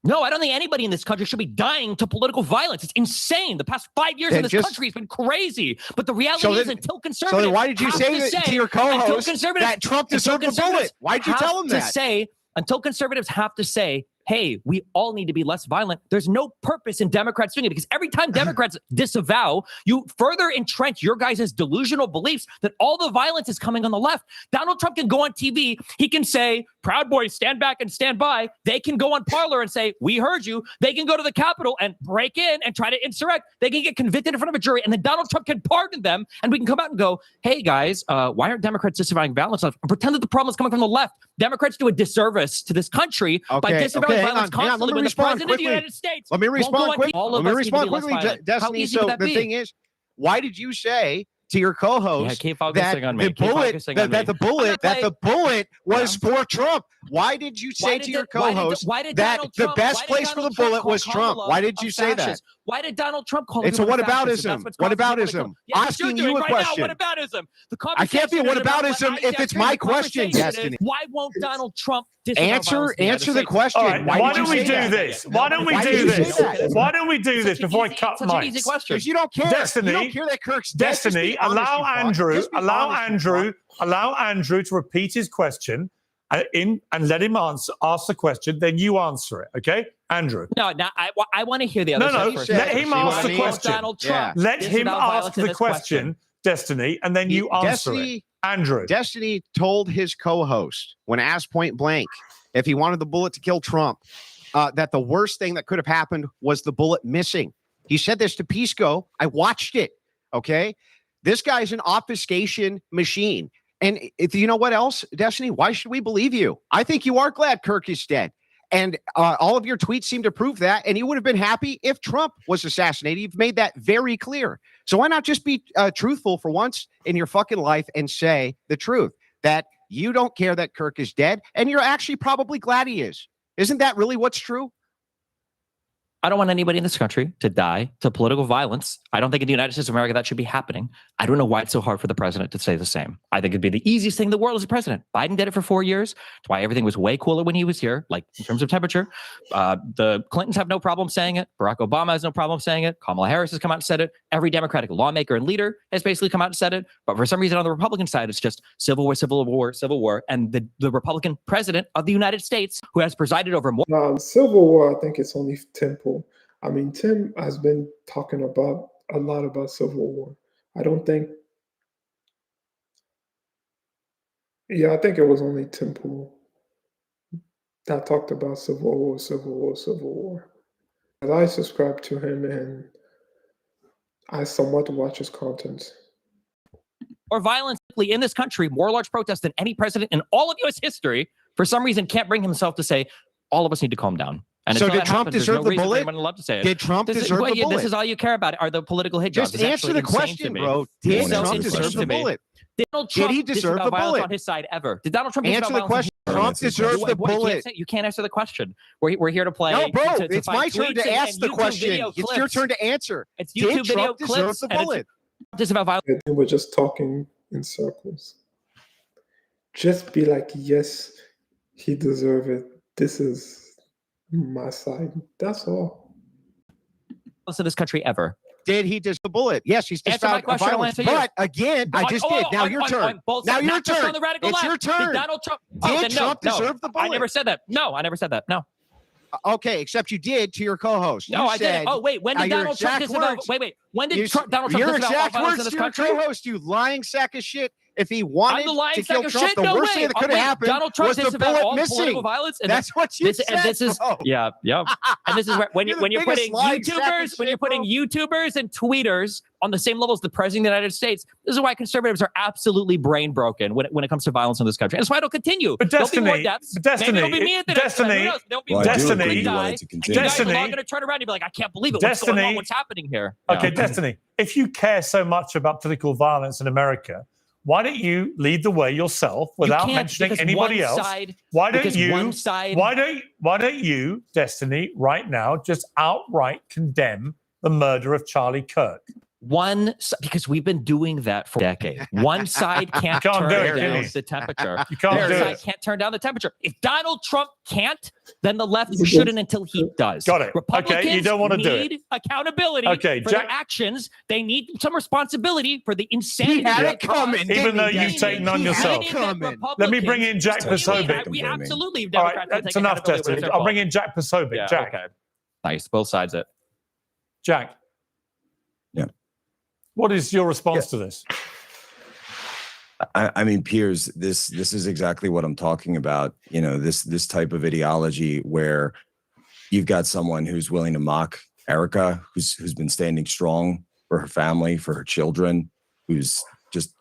No, I don't think anybody in this country should be dying to political violence. It's insane. The past 5 years in Then this just- country has been crazy. But the reality So is, then- until So conservatives then why did you have say that to your until co-host conservatives- that Trump until deserved a bullet? conservatives Why did you have tell him to that? until conservatives have to say, hey, we all need to be less violent, there's no purpose in Democrats doing it, because every time Democrats disavow, you further entrench your guys' delusional beliefs that all the violence is coming on the left. Donald Trump can go on TV. He can say, Proud Boys, stand back and stand by. They can go on Parler and say, we heard you. They can go to the Capitol and break in and try to insurrect. They can get convicted in front of a jury, and then Donald Trump can pardon them, and we can come out and go, hey, guys, why aren't Democrats disavowing violence? And pretend that the problem is coming from the left. Democrats do a disservice to this country by disavowing hang violence on, hang on. constantly Let me when the respond president of the quickly. United States Let me won't go respond on quickly. All Let of me us need to respond be less quickly, violent. How Destiny. easy So would that the be? thing is, why did you say to your co-host Yeah, keep focusing that on me. the Keep bullet focusing on me. that the bullet was for Trump? Why did you say to your co-host that the best place for the bullet was Trump? Why did you say that? Why did Donald Trump call It's a everyone whataboutism. fascist? That's what's What causing people to aboutism? come- Yeah, that's what Asking you're you doing a right question. Now, what aboutism? The I can't be a conversation is about whataboutism what I if said. it's my The question, conversation is, Destiny. Why won't Donald Trump disavow Answer violence in the United the States? question. All right, Why why did don't you we say do that? this? Why don't we Why do did you say this? that? Why don't we do this before I cut Such an easy mics? question. Because you don't care. Destiny, you don't care that Kirk's dead. Just Destiny, be honest, you fuck. allow Andrew to repeat his question and let him ask the question. Then you answer it, okay, Andrew? No, I want to hear the other No, side no. first. Let him ask the Why question. Donald Trump Let him disavow ask violence in the this question, Destiny, and then you answer it. Andrew. Destiny told his co-host when asked point blank if he wanted the bullet to kill Trump, that the worst thing that could have happened was the bullet missing. He said this to Pisco. I watched it. Okay. This guy's an obfuscation machine. And if you know what else, Destiny, why should we believe you? I think you are glad Kirk is dead. And all of your tweets seem to prove that. And you would have been happy if Trump was assassinated. You've made that very clear. So why not just be truthful for once in your fucking life and say the truth that You don't care that Kirk is dead, and you're actually probably glad he is. Isn't that really what's true? I don't want anybody in this country to die to political violence. I don't think in the United States of America that should be happening. I don't know why it's so hard for the president to say the same. I think it'd be the easiest thing in the world as a president. Biden did it for 4 years. That's why everything was way cooler when he was here, like in terms of temperature. The Clintons have no problem saying it. Barack Obama has no problem saying it. Kamala Harris has come out and said it. Every Democratic lawmaker and leader has basically come out and said it. But for some reason on the Republican side, it's just civil war, civil war, civil war. And the Republican president of the United States, who has presided over more. Civil War, I think it's only Temple. I mean, Tim has been talking about a lot about Civil War. I don't think. Yeah, I think it was only Temple that talked about Civil War, Civil War, Civil War. And I subscribe to him and I somewhat watch his content. Or violently in this country, more large protests than any president in all of U.S. history, for some reason can't bring himself to say, all of us need to calm down. And So until did that Trump happens, deserve there's no the reason for bullet? anyone to love to say it. Did Trump deserve the bullet? This is all you care about are the political hit jobs. Just It's answer actually the insane question, to me. bro. It's Did so Trump insane deserve to the me. bullet? Donald Did Trump he deserve the violence bullet? on his side ever? Did Donald Trump Answer the question. Trump deserves the bullet. You can't answer the question. We're here to play. No, bro, to it's my find turn tweets to and ask the YouTube question. video It's your clips. turn to answer. It's Did YouTube video Trump deserve clips the and bullet? it's about violence. And we're just talking in circles. Just be like, yes, he deserves it. This is my side. That's all. In this country ever. Did he deserve the bullet? Yes, he's Answer my disavowed question, I'll violence. answer yours. But again, I just did. Now your turn. Now your Not just turn. on the radical It's left. your turn. Did Donald Trump? Did then Trump deserve the I bullet? never said that. No, I never said that. No. Okay, except you did to your co-host. No, You I said, didn't. Oh, wait. When did your Donald Trump exact disavow? words. Wait. When did You- Donald Trump your disavow exact violence words in this to your country? co-host, you lying sack of shit. If he I'm wanted the lying to sack kill of Trump, shit? the No worst way. thing that could have happened Donald Trump was the disavowed bullet all missing. political violence. And That's what you said, and this is bro. yeah. And this is where when You're you're the putting biggest lying sack of YouTubers, when shit, you're putting bro. YouTubers and tweeters on the same level as the president of the United States, this is why conservatives are absolutely brain broken when it comes to violence in this country. And that's why it'll continue. But There'll be more Destiny- deaths. but Destiny- Maybe it'll be me at the next time. Who Destiny- knows? There'll be Well, more I do people Destiny- agree you die. want it to And you continue. guys are all Destiny- going to turn around and be like, I can't believe it. What's going on? Destiny- What's happening here? Okay, Yeah. Destiny, if you care so much about political violence in America, why don't you lead the way yourself without You can't, mentioning because anybody one else? side- Why don't because you? one side- Why don't you, Destiny, right now just outright condemn the murder of Charlie Kirk? Because we've been doing that for a decade. One side can't You can't turn do it, down can you? the temperature. You can't The do other side it. can't turn down the temperature. If Donald Trump can't, then the left Okay. shouldn't until he does. Got it. Okay, Republicans you don't wanna do it. need accountability Okay, for Jack- their actions. They need some responsibility for the insanity. He had that it coming, caused- didn't Even though he, you've Destiny? taken on He had yourself. it coming. Let me bring in Jack Republicans- Posobiec. We absolutely, All right, Democrats will that's take enough, accountability when it's Destiny. their I'll bring fault. in Jack Posobiec. Yeah, Jack, okay. Nice. Both sides it. Jack. Yeah. What is your response to this? I mean, Piers, this is exactly what I'm talking about. You know, this type of ideology where you've got someone who's willing to mock Erica, who's been standing strong for her family, for her children, who's just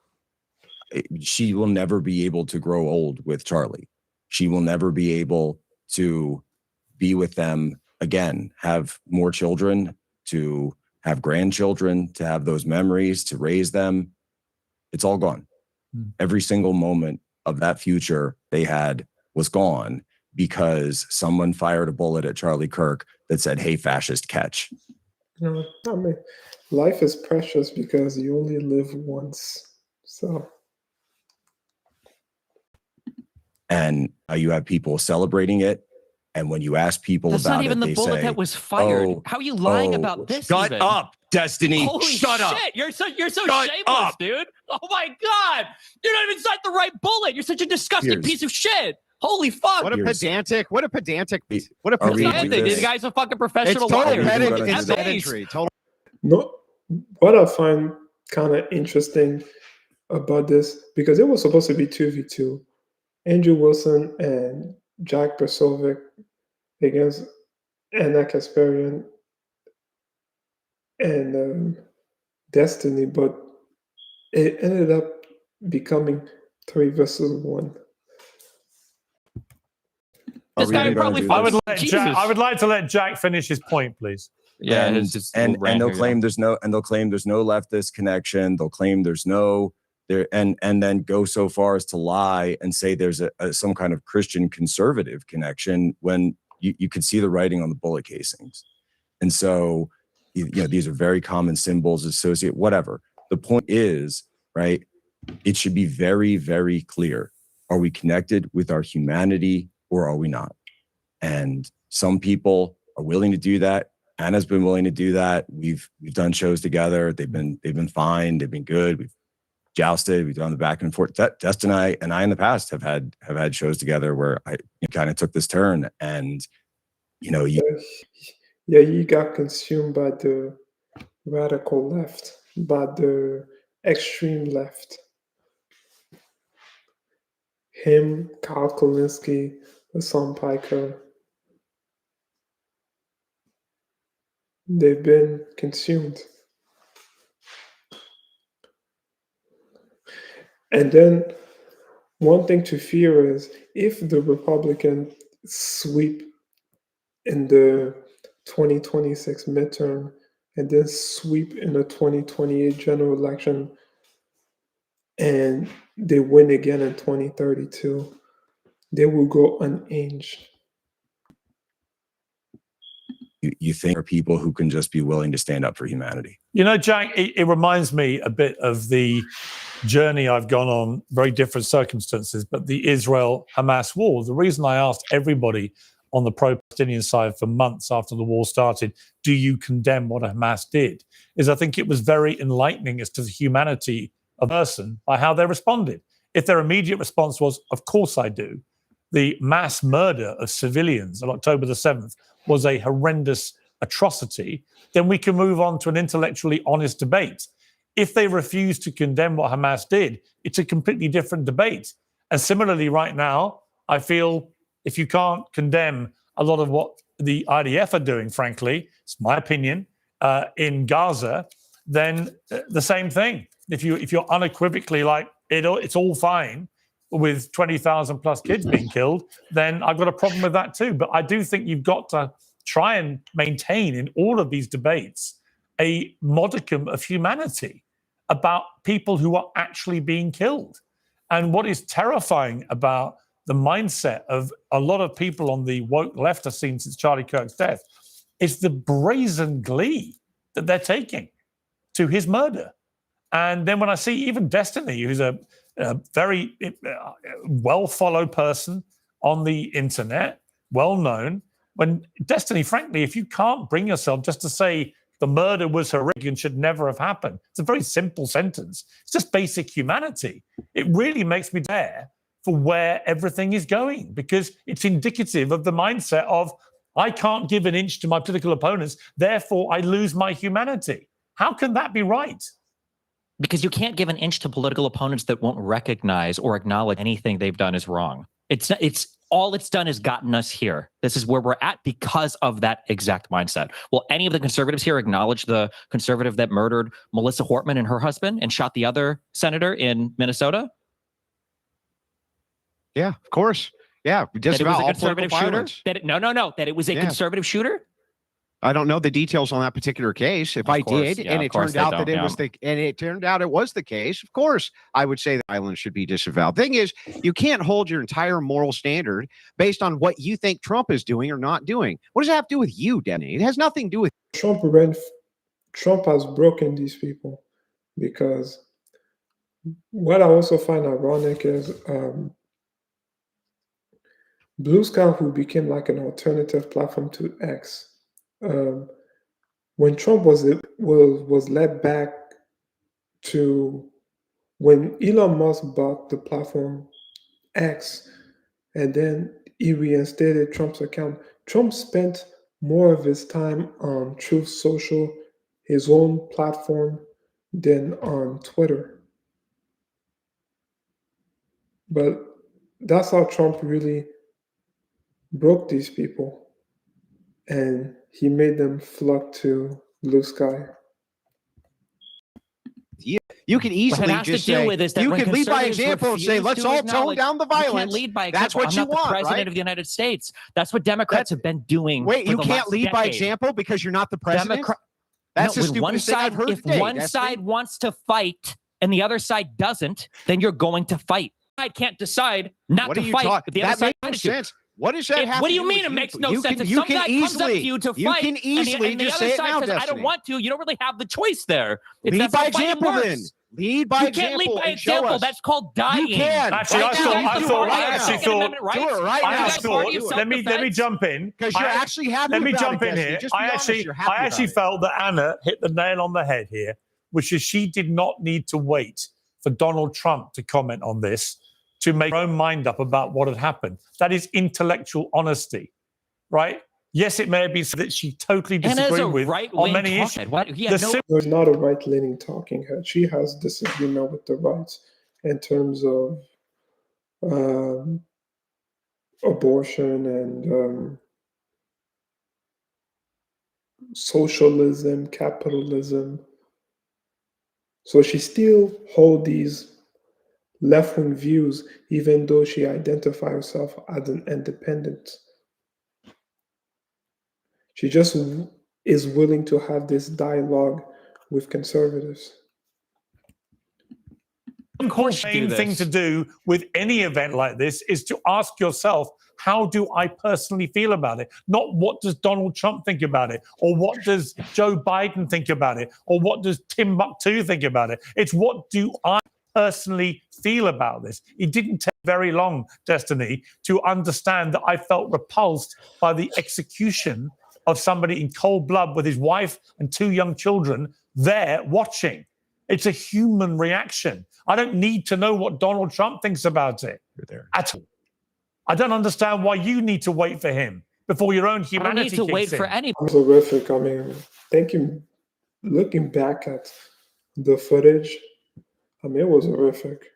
she will never be able to grow old with Charlie. She will never be able to be with them again, have more children, to have grandchildren, to have those memories, to raise them. It's all gone. Every single moment of that future they had was gone because someone fired a bullet at Charlie Kirk that said, "Hey, fascist, catch." No, I mean, life is precious because you only live once. So And you have people celebrating it. And when you ask people That's about not even it, the they bullet say, that was fired. "Oh, How are you lying oh, about this? Shut even? up, Destiny. Holy Shut shit! up. You're so Shut shameless, up. dude. Oh my god! You're not even inside the right bullet. You're such a disgusting Piers. piece of shit. Holy fuck! What a Piers. pedantic. What a pedantic. What a Are we It's not do pedantic. anything. this? These guys are fucking It's professional total Are we liars. gonna pedantry. do It's this? pedantry. Total. no, what I find kind of interesting about this, because it was supposed to be 2v2, Andrew Wilson and Jack Posobiec against Anna Kasparian and Destiny, but it ended up becoming 3 versus 1. Are This we guy even gonna probably do I this? would let Jack, I would like to let Jack finish his point, please. Yeah, and, it's just and rant they'll here, claim there's no leftist connection. They'll claim there's no there, and then go so far as to lie and say there's some kind of Christian conservative connection when you could see the writing on the bullet casings. And so, these are very common symbols associated, whatever. The point is, right, it should be very, very clear. Are we connected with our humanity or are we not? And some people are willing to do that. Anna's been willing to do that. We've done shows together. They've been fine. They've been good. We've jousted. We've done the back and forth. Destin and I in the past have had shows together where I kind of took this turn, and he got consumed by the radical left, by the extreme left. Him, Kyle Kulinski, Hassan Piker. They've been consumed. And then one thing to fear is if the Republican sweep in the 2026 midterm and then sweep in the 2028 general election and they win again in 2032, they will go unhinged. You think there are people who can just be willing to stand up for humanity. Jack, it reminds me a bit of the journey I've gone on, very different circumstances, but the Israel-Hamas war. The reason I asked everybody on the pro-Palestinian side for months after the war started, do you condemn what Hamas did, is I think it was very enlightening as to the humanity of a person by how they responded. If their immediate response was, of course I do, the mass murder of civilians on October the 7th was a horrendous atrocity, then we can move on to an intellectually honest debate. If they refuse to condemn what Hamas did, it's a completely different debate. And similarly, right now, I feel if you can't condemn a lot of what the IDF are doing, frankly, it's my opinion, in Gaza, then the same thing. If you're unequivocally like, it's all fine with 20,000 plus kids being killed, then I've got a problem with that too. But I do think you've got to try and maintain in all of these debates a modicum of humanity about people who are actually being killed. And what is terrifying about the mindset of a lot of people on the woke left I've seen since Charlie Kirk's death is the brazen glee that they're taking to his murder. And then when I see even Destiny, who's a very well-followed person on the internet, well-known, when Destiny, frankly, if you can't bring yourself just to say the murder was horrific and should never have happened, it's a very simple sentence. It's just basic humanity. It really makes me dare for where everything is going, because it's indicative of the mindset of, I can't give an inch to my political opponents, therefore I lose my humanity. How can that be right? Because you can't give an inch to political opponents that won't recognize or acknowledge anything they've done is wrong. It's all it's done is gotten us here. This is where we're at because of that exact mindset. Will any of the conservatives here acknowledge the conservative that murdered Melissa Hortman and her husband and shot the other senator in Minnesota? Yeah, of course. Yeah, just that it was about a all conservative political shooter. violence. That it was a conservative shooter. I don't know the details on that particular case. If I did, and it turned out that it was the case, of course, I would say the island should be disavowed. Thing is, you can't hold your entire moral standard based on what you think Trump is doing or not doing. What does that have to do with you, Denny? It has nothing to do with Trump has broken these people, because what I also find ironic is Blue Sky, who became like an alternative platform to X. When Trump was led back to when Elon Musk bought the platform X, and then he reinstated Trump's account, Trump spent more of his time on Truth Social, his own platform, than on Twitter. But that's how Trump really broke these people, and he made them flock to Blue Sky. You can easily just say, you can lead by example and say, let's all tone down the violence. You can't lead by example. That's what I'm you not want, the president right? of the United States. That's what Democrats have been doing. Wait, you for the can't last lead by decade. example because you're not the president? That's the when stupidest one thing side, I've heard if today. one side wants to fight and the other side doesn't, then you're going to fight. I can't decide not What to are you fight. talking? If the That other side makes no wanted to. sense. What does that have What to do you do mean with it you? makes no You sense? can- If you some can guy comes up to easily- you to you fight, can easily and the just other say it side now, says, I don't Destiny. want to, you don't really have the choice there. Lead That's by not fighting example, then. worse. Lead by You example. can't lead by and show example. us. That's called dying. You can. Actually, Right I now, thought, you I do it thought, right I now. actually Second thought, Amendment rights. Do it right I now. actually Party of thought, let me self-defense. jump in. Because you're actually happy Let me about jump it, in Destiny. here. Just be honest, you're happy I actually about it. felt that Anna hit the nail on the head here, which is she did not need to wait for Donald Trump to comment on this to make her own mind up about what had happened. That is intellectual honesty, right? Yes, it may be that she totally Anna is disagreed a with right-wing on many issues. talkhead. What? He The had no No, she's not a right-leaning talking head. She has disagreement with the rights in terms of abortion and socialism, capitalism. So she still holds these left-wing views, even though she identifies herself as an independent. She just is willing to have this dialogue with conservatives. Of course, the main thing to do with any event like this is to ask yourself, how do I personally feel about it? Not what does Donald Trump think about it, or what does Joe Biden think about it, or what does Timbuktu think about it. It's what do I personally feel about this. It didn't take very long, Destiny, to understand that I felt repulsed by the execution of somebody in cold blood with his wife and 2 young children there watching. It's a human reaction. I don't need to know what Donald Trump thinks about it at all. I don't understand why you need to wait for him before your own humanity I don't need to wait kicks for in. any. It was horrific. I mean, looking back at the footage, I mean, it was horrific.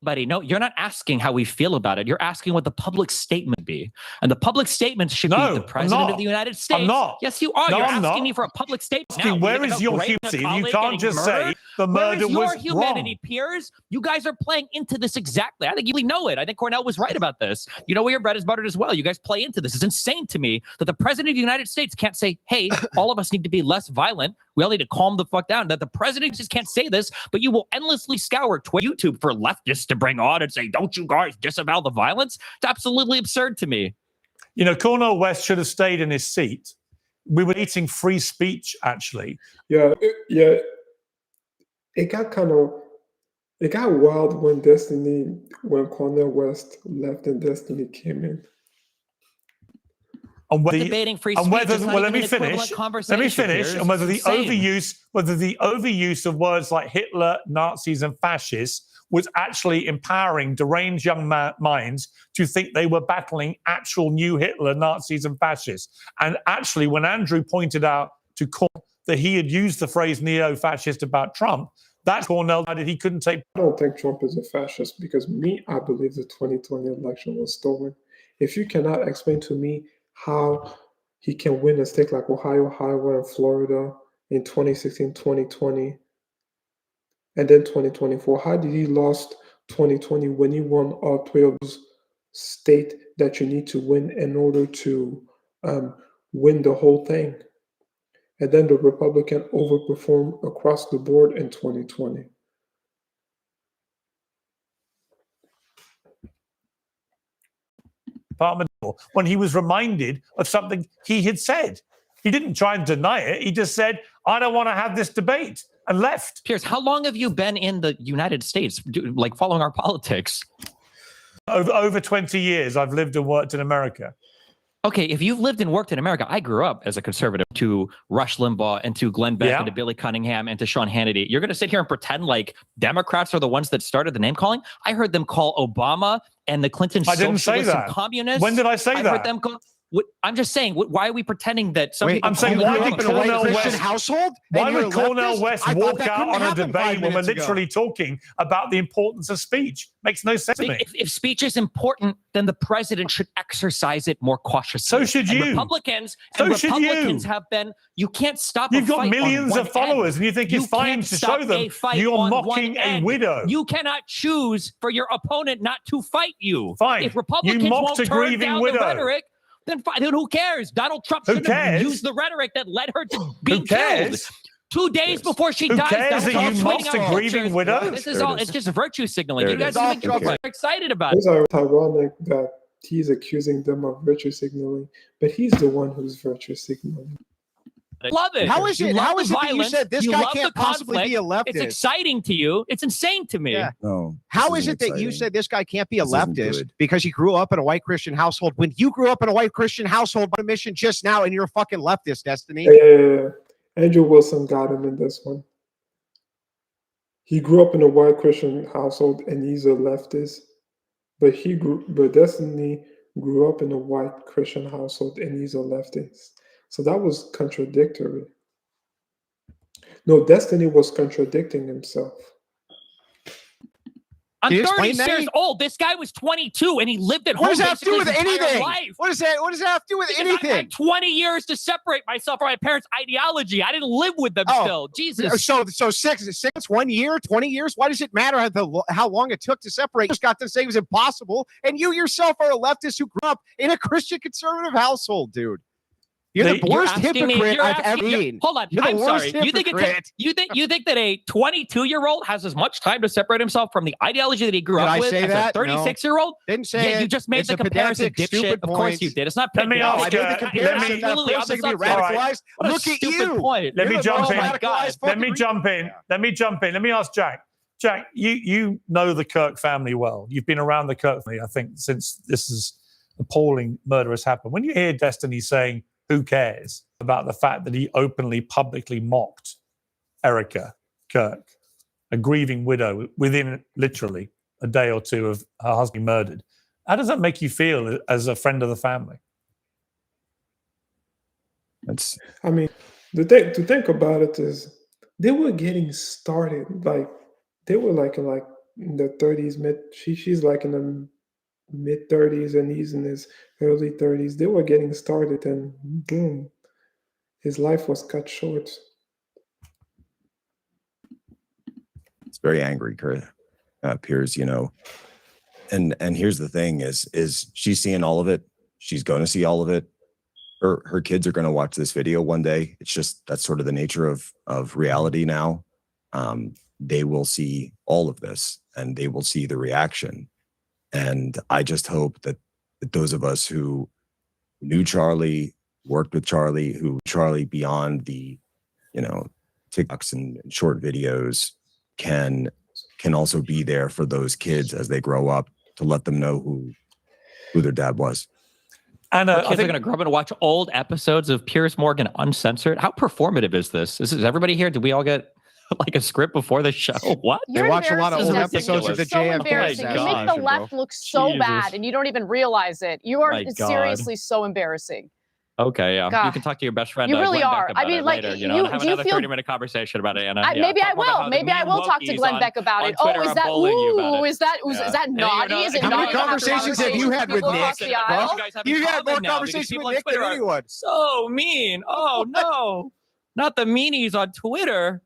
Buddy, no, you're not asking how we feel about it. You're asking what the public statement be. And the public statement should be No, the I'm president not. of the United States. I'm not. Yes, you are. No, You're I'm asking not. me for a public statement. Asking, Now, where we're is gonna your rape a humanity? You colleague can't getting just murdered? say the Where murder is your was humanity, wrong. peers? You guys are playing into this exactly. I think you know it. I think Cornel was right about this. You know where your bread is buttered as well. You guys play into this. It's insane to me that the president of the United States can't say, hey, all of us need to be less violent. We all need to calm the fuck down. That the president just can't say this, but you will endlessly scour Twitter, YouTube for leftists to bring on and say, don't you guys disavow the violence? It's absolutely absurd to me. You know, Cornel West should have stayed in his seat. We were eating free speech, actually. Yeah. It got wild when Cornel West left and Destiny came in. And whether, Debating free and speech whether is not well, even an equivalent conversation. Let me finish. Piers. And whether It's the insane. overuse of words like Hitler, Nazis, and fascists was actually empowering deranged young minds to think they were battling actual new Hitler, Nazis, and fascists. And actually, when Andrew pointed out to Cornel that he had used the phrase neo-fascist about Trump, that's Cornel decided he couldn't take. I don't think Trump is a fascist because I believe the 2020 election was stolen. If you cannot explain to me how he can win a state like Ohio, Iowa, and Florida in 2016, 2020, and then 2024, how did he lost 2020 when he won all 3 of those states that you need to win in order to win the whole thing? And then the Republican overperformed across the board in 2020. When he was reminded of something he had said. He didn't try and deny it. He just said, I don't want to have this debate, and left. Piers, how long have you been in the United States, like following our politics? Over 20 years, I've lived and worked in America. Okay, if you've lived and worked in America, I grew up as a conservative to Rush Limbaugh and to Glenn Beck and to Billy Cunningham and to Sean Hannity. You're going to sit here and pretend like Democrats are the ones that started the name calling? I heard them call Obama and the Clinton socialists and communists. When did I say that? I heard them call. I'm just saying, why are we pretending that some people... I'm saying, why did Cornel West... household? Why would Cornel West walk out on a debate when we're literally talking about the importance of speech? Makes no sense to me. If speech is important, then the president should exercise it more cautiously. So should you. And Republicans have been... You can't stop You've a got fight millions on of followers, and you think it's fine to show them you're mocking a widow. You cannot choose for your opponent not to fight you. Fine. If Republicans You mocked won't a turn grieving down widow. the rhetoric... then who cares? Donald Trump Who shouldn't have cares? used the rhetoric that led her to being Who killed. cares? 2 days before she Who dies, cares Donald that you Trump's mocked tweeting a out grieving pictures. widow? This is There it all, is. it's just virtue signaling. There You it guys is. are Who cares? excited about it. Those are ironic that he's accusing them of virtue signaling, but he's the one who's virtue signaling. Love it. How is You it? love How the is it that you violence. said this You guy love can't the possibly be a conflict. leftist? It's exciting to you. It's insane to me. Yeah. No. How this is isn't it that you exciting. said this guy can't be a This isn't leftist good. because he grew up in a white Christian household when you grew up in a white Christian household on a mission just now and you're a fucking leftist, Destiny? Yeah. Andrew Wilson got him in this one. He grew up in a white Christian household and he's a leftist, but Destiny grew up in a white Christian household and he's a leftist. So that was contradictory. No, Destiny was contradicting himself. I'm Can you 30 explain that? years old. This guy was 22 and he lived at home. What does that have to do with basically his entire anything? life. What does that have to do with Because I anything? had 20 years to separate myself from my parents' ideology. I didn't live with them Oh, still. Jesus. So 6, 1 year, 20 years? Why does it matter how long it took to separate? You just got to say it was impossible. And you yourself are a leftist who grew up in a Christian conservative household, dude. You're the worst hypocrite I've ever seen. Hold on. You're the I'm worst sorry. hypocrite. You think that a 22-year-old has as much time to separate himself from the ideology that he grew Did up I with say as that? a 36-year-old? Didn't say Yeah, it. you just made It's the a comparison, pedantic, dipshit. stupid Of course point. you did. It's not Let me pedantic. ask I made the let comparison me- that Absolutely person to be on the subject. radicalized. What a Look at stupid you. point. Let me You're the jump most in. radicalized Let me fucking jump in. Let me jump in. Let me ask Jack. Jack, you know the Kirk family well. You've been around the Kirk family, I think, since this is appalling murder has happened. When you hear Destiny saying, who cares about the fact that he openly, publicly mocked Erica Kirk, a grieving widow, within literally a day or two of her husband murdered, how does that make you feel as a friend of the family? That's I mean, to think about it is they were getting started. Like they were like in the 30s, she's like in the mid 30s and he's in his early 30s. They were getting started and boom, his life was cut short. it's very angry, Piers, you know. And here's the thing is she's seeing all of it. She's going to see all of it. Her kids are going to watch this video one day. It's just that's sort of the nature of reality now. They will see all of this and they will see the reaction. And I just hope that those of us who knew Charlie, worked with Charlie, who Charlie beyond the, TikToks and short videos can also be there for those kids as they grow up to let them know who their dad was. And kids are going to grow up and watch old episodes of Piers Morgan Uncensored. How performative is this? Is everybody here? Did we all get like a script before the show? What? They watch a lot of old embarrassing, episodes of the Destiny. JFK. So embarrassing. You gosh, make the left look so Jesus. bad, and you don't even realize it. You are My God. seriously so embarrassing. Okay, yeah. God. You can talk to your best friend. You really Glenn are. Beck I about mean, it like, later, you- and have do you another feel- 30-minute conversation about it, Anna. Maybe I Talk about how will. the Maybe I mean will talk to wokies Glenn on- Beck about on it. Twitter Oh, is are that bullying you about ooh? it. Is that Yeah. is that And naughty? Is it how many naughty to have conversations have you had with people Nick? across the Bro? aisle? You had more conversations with Nick than anyone. So mean. Oh no, not the meanies on Twitter.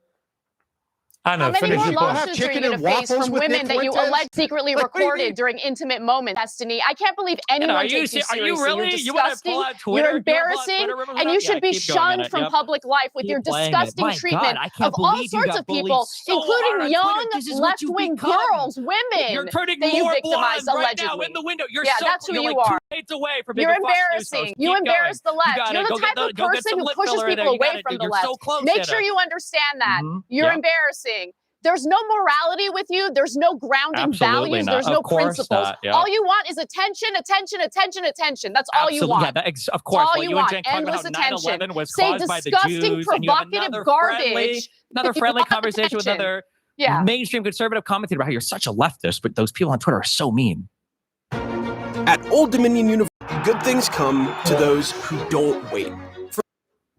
How Anna, many finish more your point. lawsuits are you chicken going and to face waffles from with women Nick that you Fuentes? allege secretly Like, what do you recorded mean? during intimate moments? Destiny, I can't believe anyone Are you takes you are seriously. you really? You're You want to disgusting. pull out Twitter? You're embarrassing, and you should be shunned from public life with Keep your playing it. disgusting My treatment God, I can't of all believe you sorts got of people, bullied so hard including on young Twitter. This is what you left-wing become. girls, women You're turning that you more victimize blonde right allegedly. now in the window. You're Yeah, so that's who you're you like are. 2 days away from being You're a Fox News embarrassing. host. You Keep embarrass the going. left. You got You're it. the Go get type of go get person some who lip pushes filler there. people You got away it, from dude. the You're left. so close, Make Anna. sure you understand that. Mhm. You're Yep. embarrassing. There's no morality with you. There's no grounding Absolutely values. not. There's Of no course principles. not. Yep. All you want is attention, attention, attention, attention. That's all you Absolutely. want. Yeah, of course. all Well, you you want. and Jen talking about Endless how attention. 9/11 was Say caused by the disgusting, Jews, and you have provocative another garbage. friendly want conversation with attention. another Yeah. mainstream conservative commentator about how you're such a leftist, but those people on Twitter are so mean. At Old Dominion University, good things come to those who don't wait.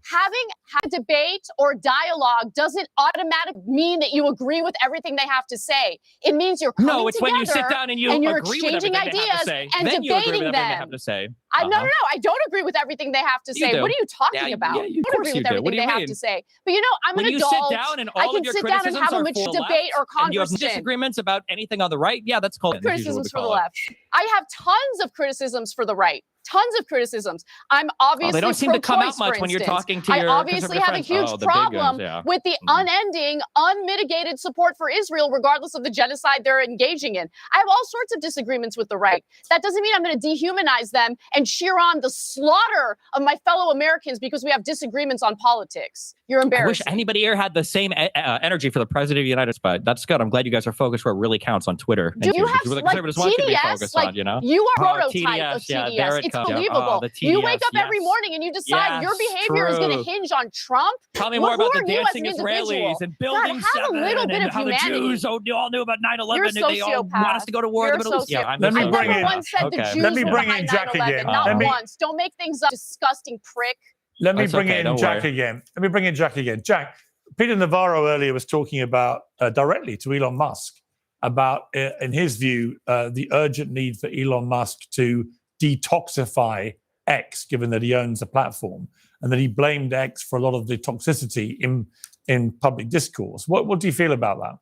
Having a debate or dialogue doesn't automatically mean that you agree with everything they have to say. It means you're coming No, it's together when you sit down and you're exchanging exchanging ideas say. and Then you agree with debating everything they have them. to say. No, I don't agree with everything they have to You say. do. What are you talking Yeah, about? yeah, I of don't course agree you with do. What everything do you they have mean? to say. But you know, I'm When an you adult. sit down and I all can of your sit down and criticisms have a are much for the debate or left, and you have conversation. disagreements about anything on the right, yeah, that's called Criticisms for the left. I have tons of criticisms for the right. tons of criticisms. I'm obviously they don't seem to come out pro-choice, much for when you're instance. talking to I your obviously conservative have a friends. huge Oh, the big guns, problem yeah. with the unending, unmitigated support for Israel, regardless of the genocide they're engaging in. I have all sorts of disagreements with the right. That doesn't mean I'm going to dehumanize them and cheer on the slaughter of my fellow Americans because we have disagreements on politics. You're I wish embarrassing. anybody here had the same energy for the president of the United States, but that's good. I'm glad you guys are focused where it really counts on Twitter. Do you Which is have where the like conservatives want you to be TDS? focused Like on, you know? you are Oh, prototype of TDS, yeah, TDS. there it It's comes. Yeah. believable. Oh, the You TDS, wake up every yes. morning and you decide your Yes, behavior is going true. to hinge on Trump. Tell me Well, more about who the are you as dancing an Israelis individual? and God, Building have a 7 little bit and of how the humanity. Jews all knew about 9/11 You're a and they all want us to go to war in the You're Middle East. Yeah, I'm I so bring never in- once said the Okay. Jews Let me were bring behind in Jack 9/11. again. Not Let me- once. Don't make things up, disgusting prick. Let me That's bring okay, in don't Jack worry. again. Let me bring in Jack again. Jack, Peter Navarro earlier was talking about directly to Elon Musk about, in his view, the urgent need for Elon Musk to detoxify X, given that he owns the platform, and that he blamed X for a lot of the toxicity in public discourse. What do you feel about that?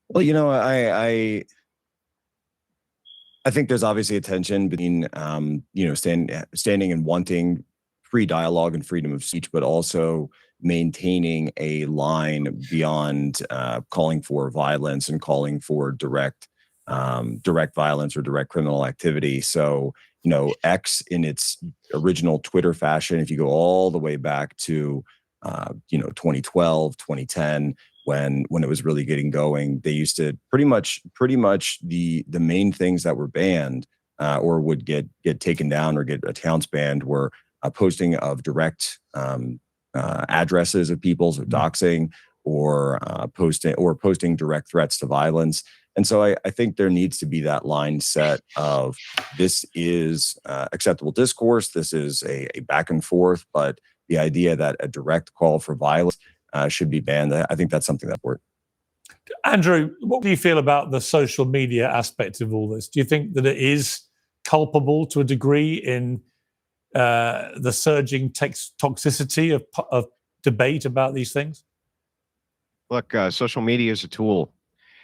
Well, you know, I think there's obviously a tension between, you know, standing and wanting free dialogue and freedom of speech, but also maintaining a line beyond calling for violence and calling for direct violence or direct criminal activity. So, you know, X in its original Twitter fashion, if you go all the way back to, you know, 2012, 2010, when it was really getting going, they used to pretty much the main things that were banned or would get taken down or get accounts banned were posting of direct addresses of people's doxing or posting direct threats to violence. And so I think there needs to be that line set of this is acceptable discourse. This is a back and forth, but the idea that a direct call for violence should be banned, I think that's something that works. Andrew, what do you feel about the social media aspect of all this? Do you think that it is culpable to a degree in the surging toxicity of debate about these things? Look, social media is a tool.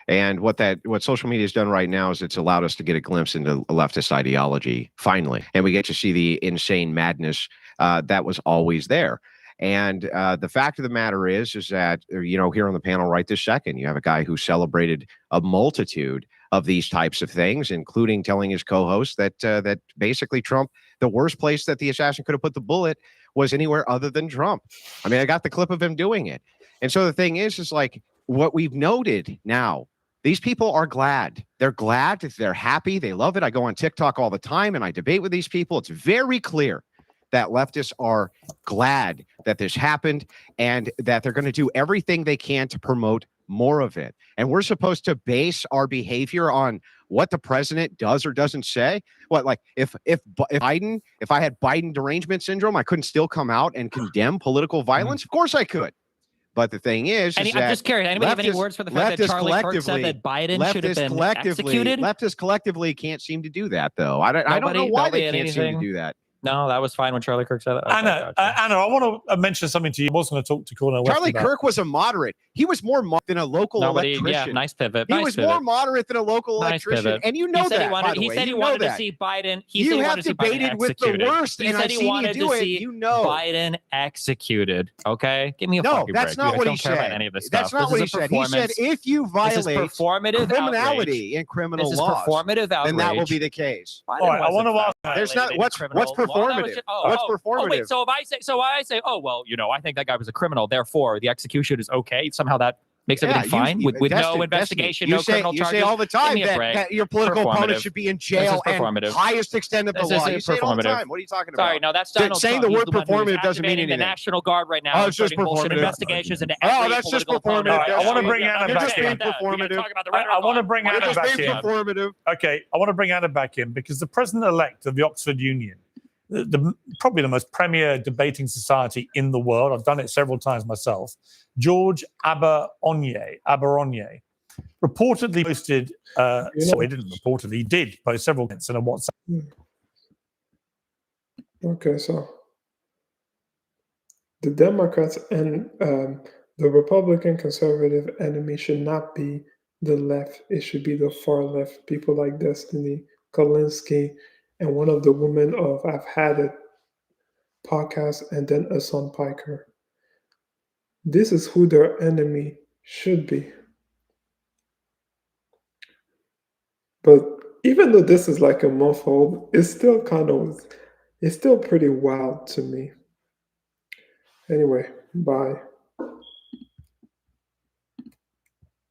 And what social media has done right now is it's allowed us to get a glimpse into leftist ideology, finally. And we get to see the insane madness that was always there. And the fact of the matter is that, you know, here on the panel right this second, you have a guy who celebrated a multitude of these types of things, including telling his co-host that basically Trump, the worst place that the assassin could have put the bullet was anywhere other than Trump. I mean, I got the clip of him doing it. And so the thing is like what we've noted now, these people are glad. They're glad. They're happy. They love it. I go on TikTok all the time and I debate with these people. It's very clear that leftists are glad that this happened and that they're going to do everything they can to promote more of it. And we're supposed to base our behavior on what the president does or doesn't say. What, like if I had Biden derangement syndrome, I couldn't still come out and condemn political violence? Of course I could. But the thing is I'm that just curious. Anybody have any words for the fact that Charlie Kirk said that Biden should have been executed? Leftists collectively can't seem to do that, though. I don't know why they can't seem to do that. No, that was fine when Charlie Kirk said it. Okay, Anna, I want to mention something to you. I was going to talk to Cornel. Charlie Kirk was a moderate. He was more moderate than a local electrician. Yeah, nice pivot. He was more moderate than a local electrician. And you know that, He said he wanted to see Biden. You have debated with the worst, and I've seen you do it. You know. Biden executed. Okay? Give me a fucking break. No, that's not what he said. About any of this stuff. That's not what he said. He said if you violate criminality in criminal laws, then that will be the case. All right, I want to ask. There's not what's performative. What's performative? Oh, wait, so if I say, oh well, you know, I think that guy was a criminal, therefore the execution is okay. Somehow that makes everything fine with no investigation, no criminal charges. You say all the time that your political opponent should be in jail and highest extent of the law. You say it all the time. What are you talking about? Sorry, no, that's Donald saying Trump. the word performative doesn't mean anything. The National Guard right now. Oh, it's just performative. Investigations into every that's just performative. I want to bring Anna back in. I want to bring Anna back in. Okay, I want to bring Anna back in because the president-elect of the Oxford Union, probably the most premier debating society in the world. I've done it several times myself. George Aberonye reportedly posted. He didn't reportedly. He did post several comments in a WhatsApp. Okay, so the Democrats and the Republican conservative enemy should not be the left. It should be the far left. People like Destiny Kolinsky and one of the women of I've Had It podcast, and then Hassan Piker. This is who their enemy should be. But even though this is like a month old, it's still pretty wild to me. Anyway, bye.